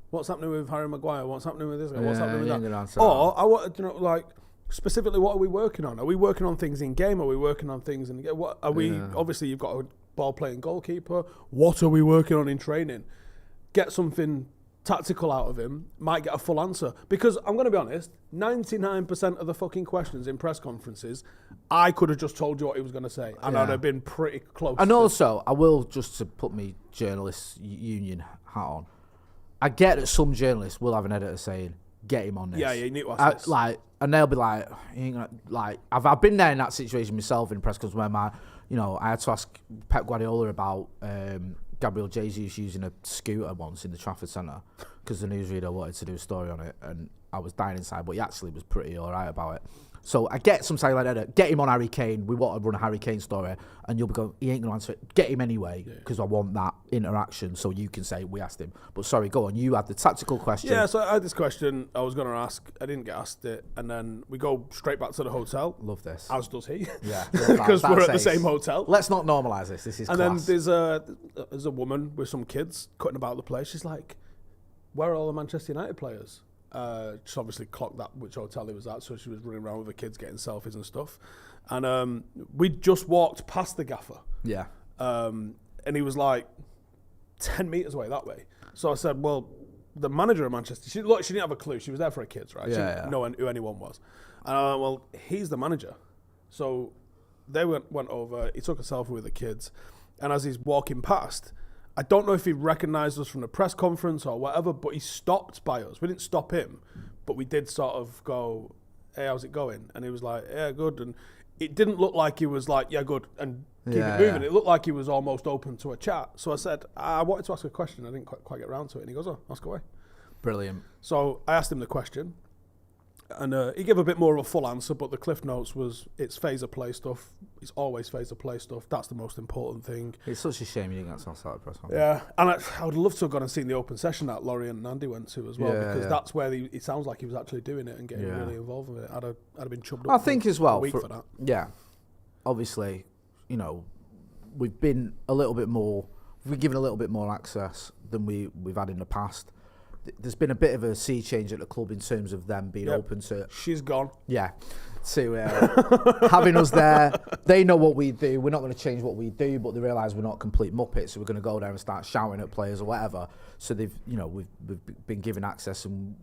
What's happening with Harry Maguire? What's happening with this guy? What's happening with that? Or I want to know, specifically, what are we working on? Are we working on things in game? Are we working on things in the game? What are we? Obviously, you've got a ball-playing goalkeeper. What are we working on in training? Get something tactical out of him. Might get a full answer. Because I'm going to be honest, 99% of the fucking questions in press conferences, I could have just told you what he was going to say, and I'd have been pretty close. And also, I will, just to put me journalists union hat on, I get that some journalists will have an editor saying, "Get him on this." Yeah, you need to ask this. And they'll be like, I've been there in that situation myself in press conference where I had to ask Pep Guardiola about Gabriel Jesus using a scooter once in the Trafford Centre because the newsreader wanted to do a story on it, and I was dying inside, but he actually was pretty all right about it. So I get some side like that. Get him on Harry Kane. We want to run a Harry Kane story, and you'll be going, he ain't going to answer it. Get him anyway, because I want that interaction, so you can say we asked him. But sorry, go on. You had the tactical question. Yeah, so I had this question I was going to ask. I didn't get asked it, and then we go straight back to the hotel. Love this. As does he. Yeah, because we're at the same hotel. Let's not normalise this. This is and class. Then there's a woman with some kids cutting about the place. She's like, "Where are all the Manchester United players?" She obviously clocked that which hotel he was at, so she was running around with the kids getting selfies and stuff. And we just walked past the gaffer. Yeah. And he was like 10 metres away that way. So I said, well, the manager of Manchester, she didn't have a clue. She was there for her kids, right? She didn't know who anyone was. And I went, well, he's the manager. So they went over, he took a selfie with the kids. And as he's walking past, I don't know if he recognised us from the press conference or whatever, but he stopped by us. We didn't stop him, but we did sort of go, hey, how's it going? And he was like, yeah, good. And it didn't look like he was like, yeah, good, and keep it moving. It looked like he was almost open to a chat. So I said, I wanted to ask a question. I didn't quite get around to it. And he goes, oh, ask away. Brilliant. So I asked him the question. And he gave a bit more of a full answer, but the cliff notes was, it's phaser play stuff. It's always phaser play stuff. That's the most important thing. It's such a shame you didn't get to outside the press conference. Yeah, and I would love to have gone and seen the open session that Laurie and Andy went to as well, because that's where it sounds like he was actually doing it and getting really involved with it. I'd have been chubbed up. I think as well, a week for that. Yeah, obviously, you know, we've been a little bit more, we've given a little bit more access than we've had in the past. There's been a bit of a sea change at the club in terms of them being open to... She's gone. Yeah. To having us there. They know what we do. We're not going to change what we do, but they realise we're not complete muppets, so we're going to go there and start shouting at players or whatever. So we've been given access, and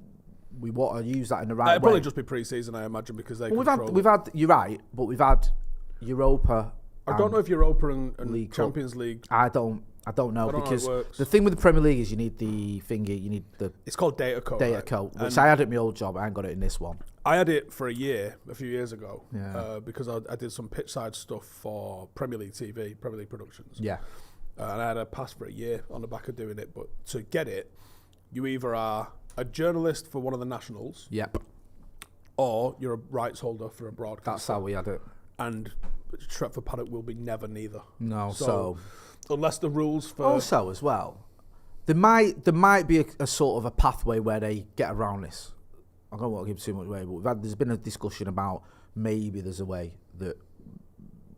we want to use that in the right way. It'll probably just be pre-season, I imagine, because they we've had, you're right, but we've had Europa. I don't know if Europa and League Champions League... I don't know, because the thing with the Premier League is you need the It's called data code. Data code, which I had at my old job. I ain't got it in this one. I had it for a few years ago, Yeah. because I did some pitch side stuff for Premier League TV, Premier League Productions. Yeah. And I had a pass for a year on the back of doing it. But to get it, you either are a journalist for one of the nationals, Yep. or you're a rights holder for a broadcast. That's how we had it. And Stretford Paddock will be never neither. No, so unless the rules for... Also, as well, there might be a sort of a pathway where they get around this. I don't want to give too much away, but there's been a discussion about maybe there's a way that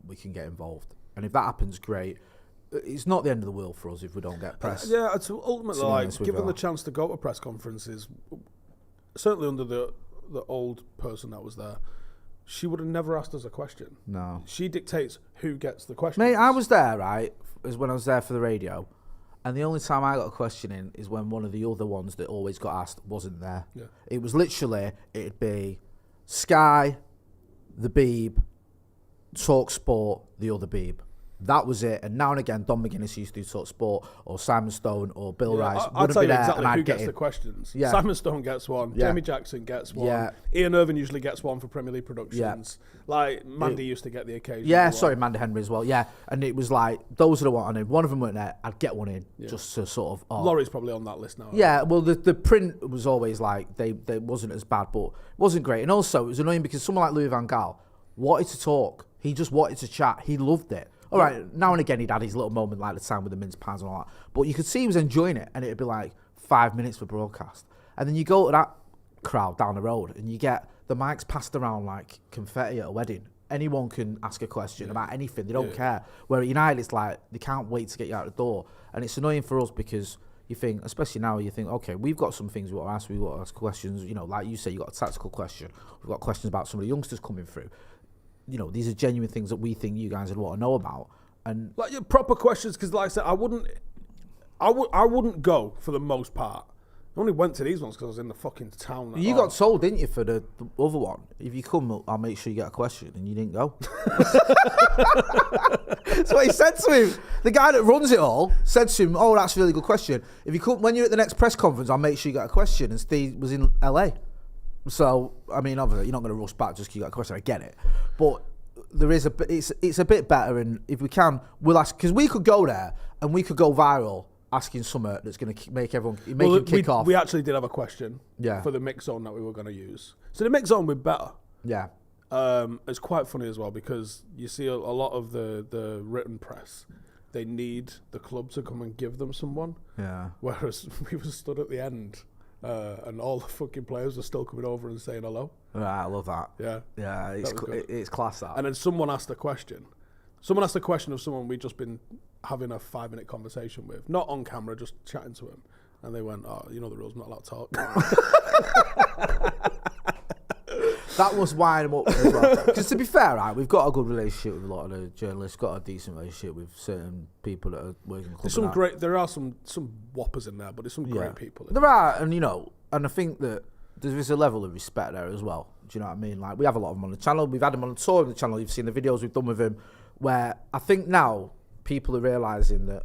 we can get involved. And if that happens, great. It's not the end of the world for us if we don't get press. Yeah, it's ultimately like given the chance to go to press conferences, certainly under the old person that was there, she would have never asked us a question. No. She dictates who gets the question. Mate, I was there, right, is when I was there for the radio. And the only time I got a question in is when one of the other ones that always got asked wasn't there. Yeah. It was literally, it'd be Sky, the Beeb, Talk Sport, the other Beeb. That was it. And now and again, Don McGuinness used to do Talk Sport, or Simon Stone, or Bill Rice. I'll tell you exactly who gets the questions. Yeah. Simon Stone gets one. Yeah. Jamie Jackson gets one. Yeah. Ian Irvin usually gets one for Premier League Productions. Yeah. Like, Mandy used to get the occasion. Yeah, sorry, Mandy Henry as well. Yeah. And it was like, those are the ones. And if one of them weren't there, I'd get one in just to sort of... Oh. Laurie's probably on that list now. Yeah, well, the print was always like, they wasn't as bad, but it wasn't great. And also, it was annoying because someone like Louis van Gaal wanted to talk. He just wanted to chat. He loved it. All right, now and again he'd had his little moment like the time with the mince pies and all that. But you could see he was enjoying it, and it'd be like 5 minutes for broadcast. And then you go to that crowd down the road and you get the mics passed around like confetti at a wedding. Anyone can ask a question about anything. They don't care. Where at United it's like they can't wait to get you out the door. And it's annoying for us because you think, especially now, you think, okay, we've got some things we want to ask. We've got to ask questions. You know, like you say, you've got a tactical question. We've got questions about some of the youngsters coming through. You know, these are genuine things that we think you guys would want to know about, and like proper questions. Because, like I said, I wouldn't go for the most part. I only went to these ones because I was in the fucking town. You got told, didn't you, for the other one? If you come, I'll make sure you get a question, and you didn't go. That's what he said to him. The guy that runs it all said to him, "Oh, that's a really good question. If you come when you're at the next press conference, I'll make sure you get a question." And Steve was in LA. So, I mean, obviously, you're not going to rush back just because you got a question. I get it. But there is it's a bit better, and if we can, we'll ask, because we could go there and we could go viral asking something that's going to make everyone him kick off. We actually did have a question for the mix zone that we were going to use. So the mix zone would be better. Yeah. It's quite funny as well because you see a lot of the written press, they need the club to come and give them someone. Yeah. Whereas we were stood at the end. And all the fucking players are still coming over and saying hello. Right, I love that. Yeah. Yeah, it's class, that. And then someone asked a question. Someone asked a question of someone we'd just been having a 5-minute conversation with. Not on camera, just chatting to him. And they went, oh, you know the rules, I'm not allowed to talk. That must wind them up as well. Because to be fair, right, we've got a good relationship with a lot of the journalists, got a decent relationship with certain people that are working in clubs. There are some whoppers in there, but there's some great people in there. There are, and you know, and I think that there's a level of respect there as well. Do you know what I mean? Like, we have a lot of them on the channel. We've had them on the tour of the channel. You've seen the videos we've done with him, where I think now people are realising that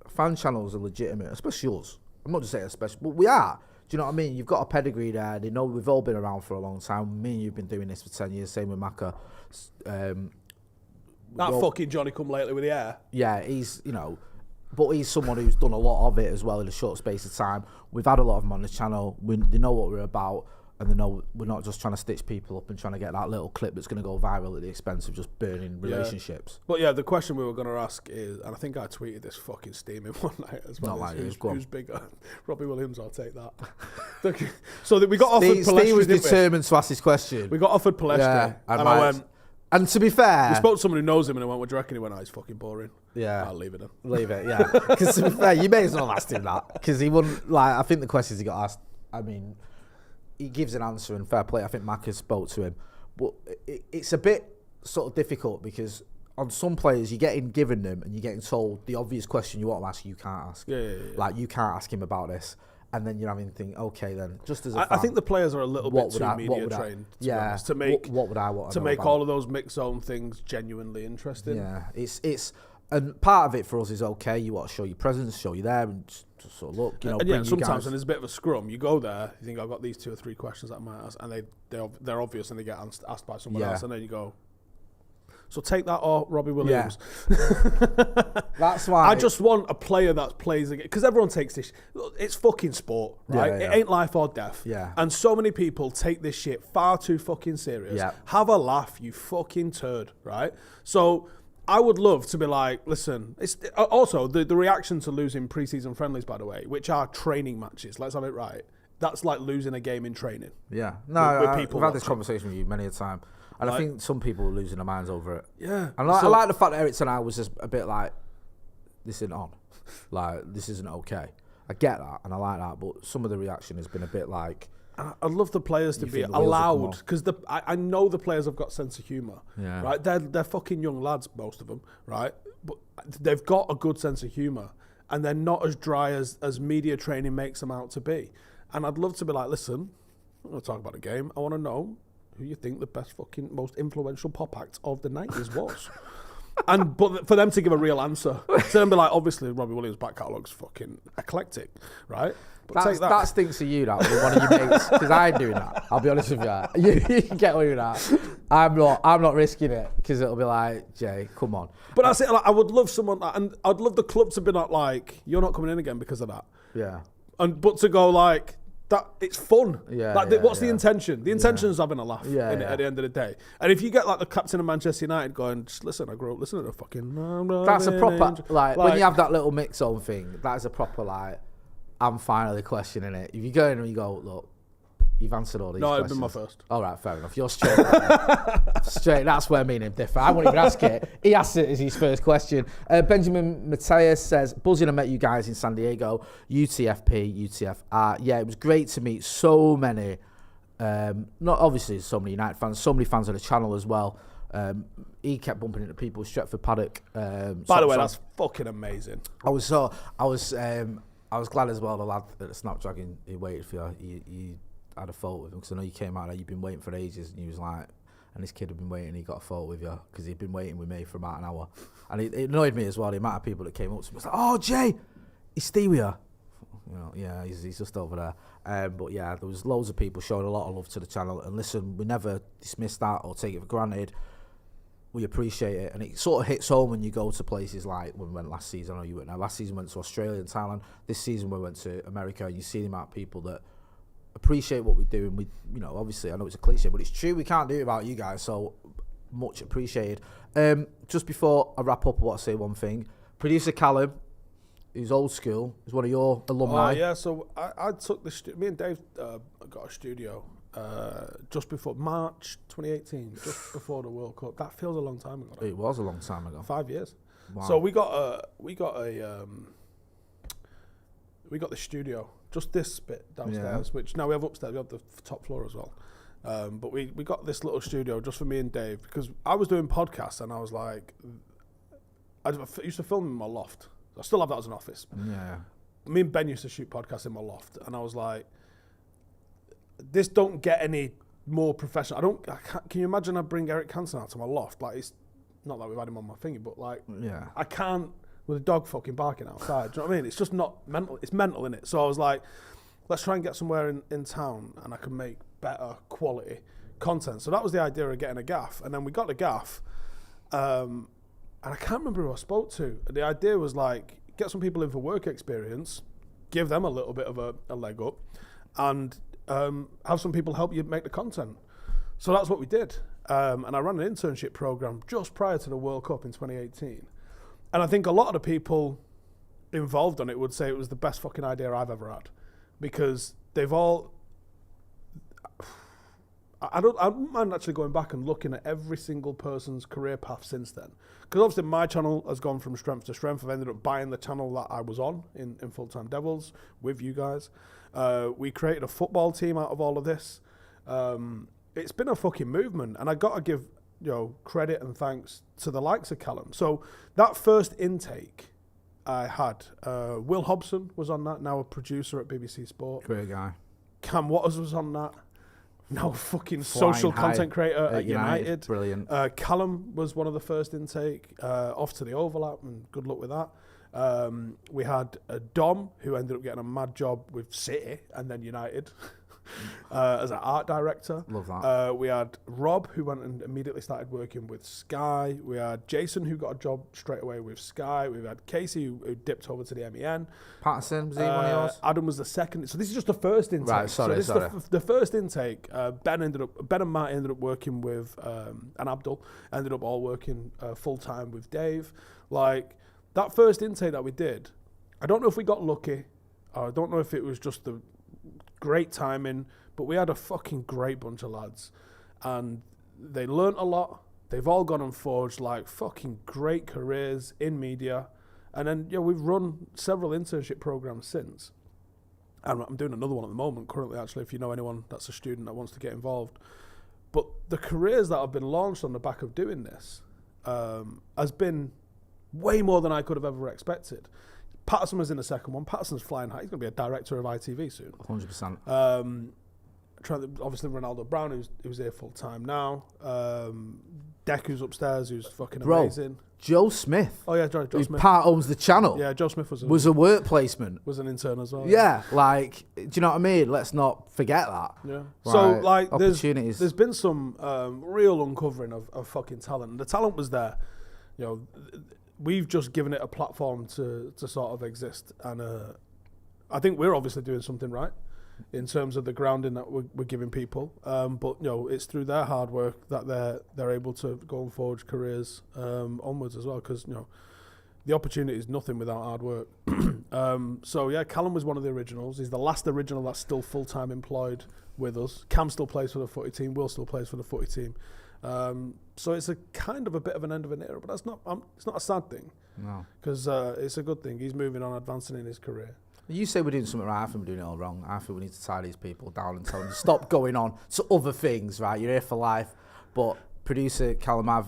fan channels are legitimate, especially us. I'm not just saying especially, but we are. you know what I mean? You've got a pedigree there. They know we've all been around for a long time. Me and you've been doing this for 10 years. Same with Maka. That fucking Johnny come lately with the air. Yeah, he's, you know, but he's someone who's done a lot of it as well in a short space of time. We've had a lot of them on the channel. They know what we're about, and they know we're not just trying to stitch people up and trying to get that little clip that's going to go viral at the expense of just burning relationships. But yeah, the question we were going to ask is, and I think I tweeted this fucking steaming one night as well. Not like who's bigger? Robbie Williams, I'll take that. So that we got offered Palestri. Steve was determined to ask this question. We got offered Palestri, and I went. And to be fair, we spoke to someone who knows him, and I went, "What do you reckon?" He went, "Oh, he's fucking boring." Yeah, I'll leave it then. Leave it, yeah. Because to be fair, you may as well ask him that, because he wouldn't. Like, I think the questions he got asked, I mean, he gives an answer, and fair play. I think Maka spoke to him, but it's a bit sort of difficult because on some players you're getting given them, and you're getting told the obvious question you want to ask, you can't ask. Yeah. Like, you can't ask him about this. And then you're having to think, okay, then just as a fan, I think the players are a little bit too media trained. To make what would I want to make all of those mix zone things genuinely interesting. Yeah, it's and part of it for us is okay. You want to show your presence, show you there, and just sort of look. You know, and yeah, sometimes when there's a bit of a scrum, you go there, you think I've got these 2 or 3 questions that I might ask, and they're obvious and they get asked by someone else, and then you go. So take that or Robbie Williams. Yeah. That's why I just want a player that plays again, because everyone takes this. It's fucking sport, right? Yeah. It ain't life or death. Yeah. And so many people take this shit far too fucking serious. Yeah. Have a laugh, you fucking turd, right? So I would love to be like, listen. It's also the reaction to losing preseason friendlies, by the way, which are training matches. Let's have it right. That's like losing a game in training. Yeah. No, with people we've had this conversation with you many a time. And I think some people are losing their minds over it. Yeah. And I like the fact that Eric tonight was just a bit like, this isn't on. Like, this isn't okay. I get that, and I like that, but some of the reaction has been a bit like... I'd love the players to be allowed, because I know the players have got sense of humour, right? They're fucking young lads, most of them, right? But they've got a good sense of humour, and they're not as dry as media training makes them out to be. And I'd love to be like, listen, I'm going to talk about the game. I want to know who you think the best fucking most influential pop act of the 90s was. But for them to give a real answer, to them be like, obviously Robbie Williams' back catalogue's fucking eclectic, right? But that stinks to you, that, with one of your mates, because I ain't doing that. I'll be honest with you. You can get away with that. I'm not risking it, because it'll be like, Jay, come on. But I say, like, I would love someone, and I'd love the club to be like, you're not coming in again because of that. Yeah. But to go like, that it's fun. Yeah. Like, what's the intention? The intention is having a laugh at the end of the day. And if you get like the captain of Manchester United going, just listen, I grew up listening to fucking. That's a proper like when you have that little mix on thing. That is a proper like. I'm finally questioning it. If you go in and you go, look, you've answered all these questions. No, it'd been my first. All right, fair enough. You're straight. Straight. That's where me and him differ. I won't even ask it. He asked it as his first question. Benjamin Mateus says, buzzing, I met you guys in San Diego. UTFP. Yeah, it was great to meet so many. Not obviously so many United fans, so many fans of the channel as well. He kept bumping into people. Stretford Paddock. By the way, that's fucking amazing. I was glad as well. The lad at the Snapdragon, he waited for you. You had a photo with him, because I know you came out there. You've been waiting for ages, and he was like, and this kid had been waiting. He got a photo with you because he'd been waiting with me for about an hour, and it annoyed me as well. The amount of people that came up to me was like, "Oh, Jay, is Steve here?" You know, yeah, he's just over there. But yeah, there was loads of people showing a lot of love to the channel. And listen, we never dismiss that or take it for granted. We appreciate it, and it sort of hits home when you go to places like when we went last season. I know you went there. Last season we went to Australia and Thailand. This season we went to America, and you see the amount of people that appreciate what we do. And we, you know, obviously I know it's a cliche, but it's true. We can't do it without you guys. So much appreciated. Just before I wrap up, I want to say one thing. Producer Callum, who's old school, is one of your alumni. Oh yeah, so I took me and Dave got a studio. Just before March 2018, just before the World Cup. That feels a long time ago. It was a long time ago. 5 years. Wow. So we got the studio, just this bit downstairs, which now we have upstairs. We have the top floor as well. But we got this little studio just for me and Dave, because I was doing podcasts and I was like, I used to film in my loft. I still have that as an office. Yeah. Me and Ben used to shoot podcasts in my loft, and I was like, this don't get any more professional. Can you imagine I bring Eric Cantona out to my loft? Like, it's not that we've had him on my thingy, but like, yeah, I can't with a dog fucking barking outside. Do you know what I mean? It's just not mental. It's mental, innit? So I was like, let's try and get somewhere in town and I can make better quality content. So that was the idea of getting a gaff. And then we got the gaff. And I can't remember who I spoke to. The idea was like, get some people in for work experience, give them a little bit of a leg up, and have some people help you make the content. So that's what we did. And I ran an internship program just prior to the World Cup in 2018. And I think a lot of the people involved on it would say it was the best fucking idea I've ever had, because they've all... I don't mind actually going back and looking at every single person's career path since then. Because obviously my channel has gone from strength to strength. I've ended up buying the channel that I was on in Full-Time Devils with you guys. We created a football team out of all of this. It's been a fucking movement. And I got to give credit and thanks to the likes of Callum. So that first intake I had, Will Hobson was on that, now a producer at BBC Sport. Great guy. Cam Waters was on that. No fucking social content creator at United. Brilliant. Callum was one of the first intake, off to the overlap, and good luck with that. We had Dom, who ended up getting a mad job with City and then United as an art director. Love that. We had Rob, who went and immediately started working with Sky. We had Jason, who got a job straight away with Sky. We had Casey, who dipped over to the MEN. Patterson, was he one of yours? Adam was the second. So this is just the first intake. Right, sorry. The first intake. Ben and Matt ended up working with, and Abdul ended up all working full time with Dave. Like that first intake that we did, I don't know if we got lucky, or I don't know if it was just the great timing, but we had a fucking great bunch of lads, and they learnt a lot. They've all gone and forged like fucking great careers in media. And then, we've run several internship programs since. And I'm doing another one at the moment currently, actually, if you know anyone that's a student that wants to get involved. But the careers that have been launched on the back of doing this has been way more than I could have ever expected. Patterson was in the second one. Patterson's flying high. He's going to be a director of ITV soon. 100%. Obviously, Ronaldo Brown, who's here full time now. Deck, who's upstairs, who's fucking amazing. Joe Smith. Oh yeah, Joe Smith. Part owns the channel. Yeah, Joe Smith was a work placement. Was an intern as well. Yeah, like, do you know what I mean? Let's not forget that. Yeah. Right. So like, opportunities. There's been some real uncovering of fucking talent. And the talent was there. We've just given it a platform to sort of exist, and I think we're obviously doing something right in terms of the grounding that we're giving people. But it's through their hard work that they're able to go and forge careers onwards as well. Because the opportunity is nothing without hard work. So yeah, Callum was one of the originals. He's the last original that's still full time employed with us. Cam still plays for the footy team. Will still plays for the footy team. So it's a kind of a bit of an end of an era, but that's not. It's not a sad thing. No, because it's a good thing. He's moving on, advancing in his career. You say we're doing something right. I think we're doing it all wrong. I think we need to tie these people down and tell them to stop going on to other things. Right, you're here for life. But producer Callum, I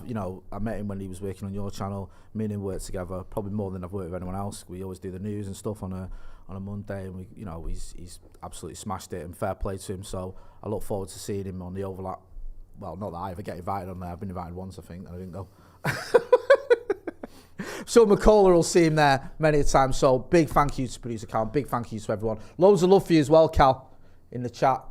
met him when he was working on your channel. Me and him worked together probably more than I've worked with anyone else. We always do the news and stuff on a Monday, and he's absolutely smashed it. And fair play to him. So I look forward to seeing him on the overlap. Well, not that I ever get invited on there. I've been invited once, I think, and I didn't go. So McCullough will see him there many a time. So big thank you to producer Cal. Big thank you to everyone. Loads of love for you as well, Cal, in the chat.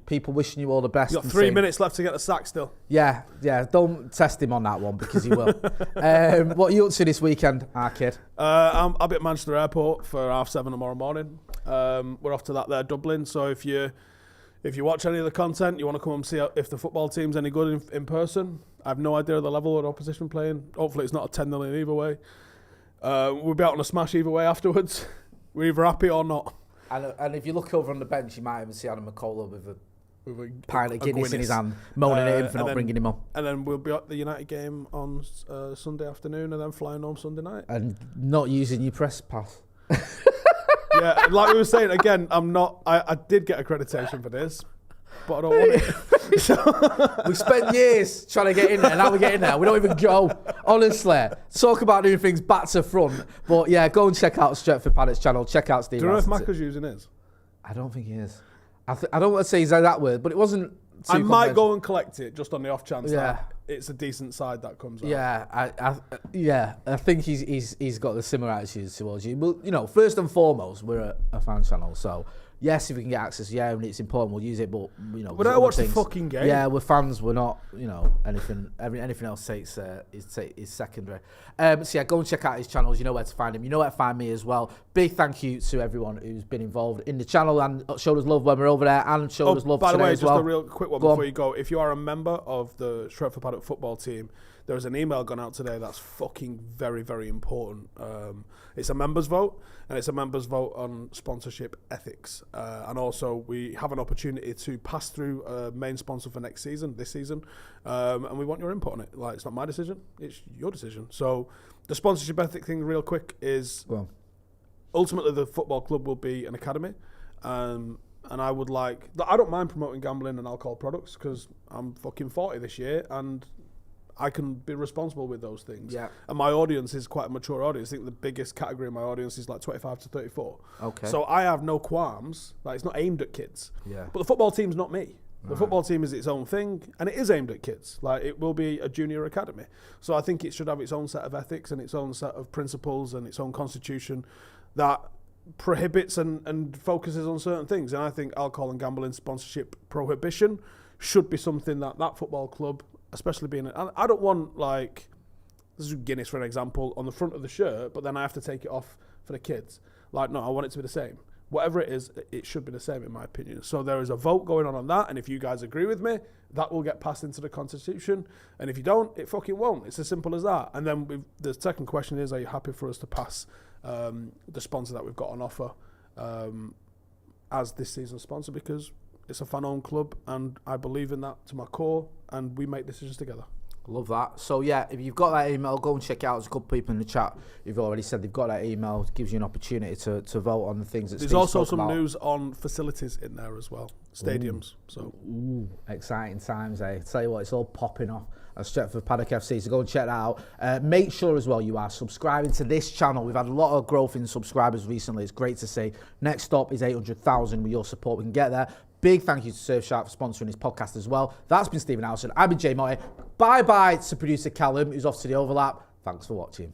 People wishing you all the best. You've got 3 minutes left to get the sack still. Yeah. Don't test him on that one because he will. What are you up to this weekend, kid? I'll be at Manchester Airport for 7:30 tomorrow morning. We're off to that there, Dublin. So if you watch any of the content, you want to come and see if the football team's any good in person. I have no idea of the level of the opposition playing. Hopefully it's not a 10-0 either way. We'll be out on a smash either way afterwards. We're either happy or not. And if you look over on the bench, you might even see Adam McCullough with a pint of Guinness in his hand, moaning at him for not bringing him on. And then we'll be at the United game on Sunday afternoon, and then flying home Sunday night. And not using your press pass. Yeah, like we were saying, again, I did get accreditation for this, but I don't want it. We spent years trying to get in there, now we get in there. We don't even go. Honestly, talk about doing things back to front. But yeah, go and check out Stretford Paddock's channel. Check out Steve. Do you know if Macca's using his? I don't think he is. I don't want to say he's that word, but it wasn't. I might go and collect it just on the off chance that it's a decent side that comes out. Yeah, I think he's got the similar attitudes towards you. But first and foremost, we're a fan channel, so yes, if we can get access, and it's important, we'll use it. But we don't watch the fucking game. Yeah, we're fans. We're not. Anything else is secondary. So go and check out his channels. You know where to find him. You know where to find me as well. Big thank you to everyone who's been involved in the channel and showed us love when we're over there, and showed us love today as well. By the way, just a real quick one before you go. If you are a member of the Stretford Paddock football team, there's an email gone out today that's fucking very, very important. It's a members vote, and it's a members vote on sponsorship ethics. And also, we have an opportunity to pass through a main sponsor for this season, and we want your input on it. Like, it's not my decision, it's your decision. So the sponsorship ethic thing, real quick, is ultimately the football club will be an academy. And I don't mind promoting gambling and alcohol products because I'm fucking 40 this year, and I can be responsible with those things. Yeah. And my audience is quite a mature audience. I think the biggest category in my audience is like 25 to 34. Okay. So I have no qualms. Like, it's not aimed at kids. Yeah. But the football team's not me. The football team is its own thing, and it is aimed at kids. Like, it will be a junior academy. So I think it should have its own set of ethics and its own set of principles and its own constitution that prohibits and focuses on certain things. And I think alcohol and gambling sponsorship prohibition should be something that football club, especially being, I don't want, like, this is Guinness for an example, on the front of the shirt, but then I have to take it off for the kids. Like, no, I want it to be the same. Whatever it is, it should be the same, in my opinion. So there is a vote going on that, and if you guys agree with me, that will get passed into the Constitution. And if you don't, it fucking won't. It's as simple as that. And then the second question is, are you happy for us to pass the sponsor that we've got on offer as this season's sponsor? Because it's a fan-owned club, and I believe in that to my core, and we make decisions together. Love that. So if you've got that email, go and check it out. There's a couple people in the chat who've already said they've got that email. It gives you an opportunity to vote on the things that there's also some news on facilities in there as well, stadiums. Exciting times, eh? Tell you what, it's all popping off at Stretford Paddock FC, so go and check that out. Make sure as well you are subscribing to this channel. We've had a lot of growth in subscribers recently. It's great to see. Next stop is 800,000. With your support, we can get there. Big thank you to Surfshark for sponsoring his podcast as well. That's been Stephen Howson. I've been Jay Motti. Bye-bye to producer Callum, who's off to the overlap. Thanks for watching.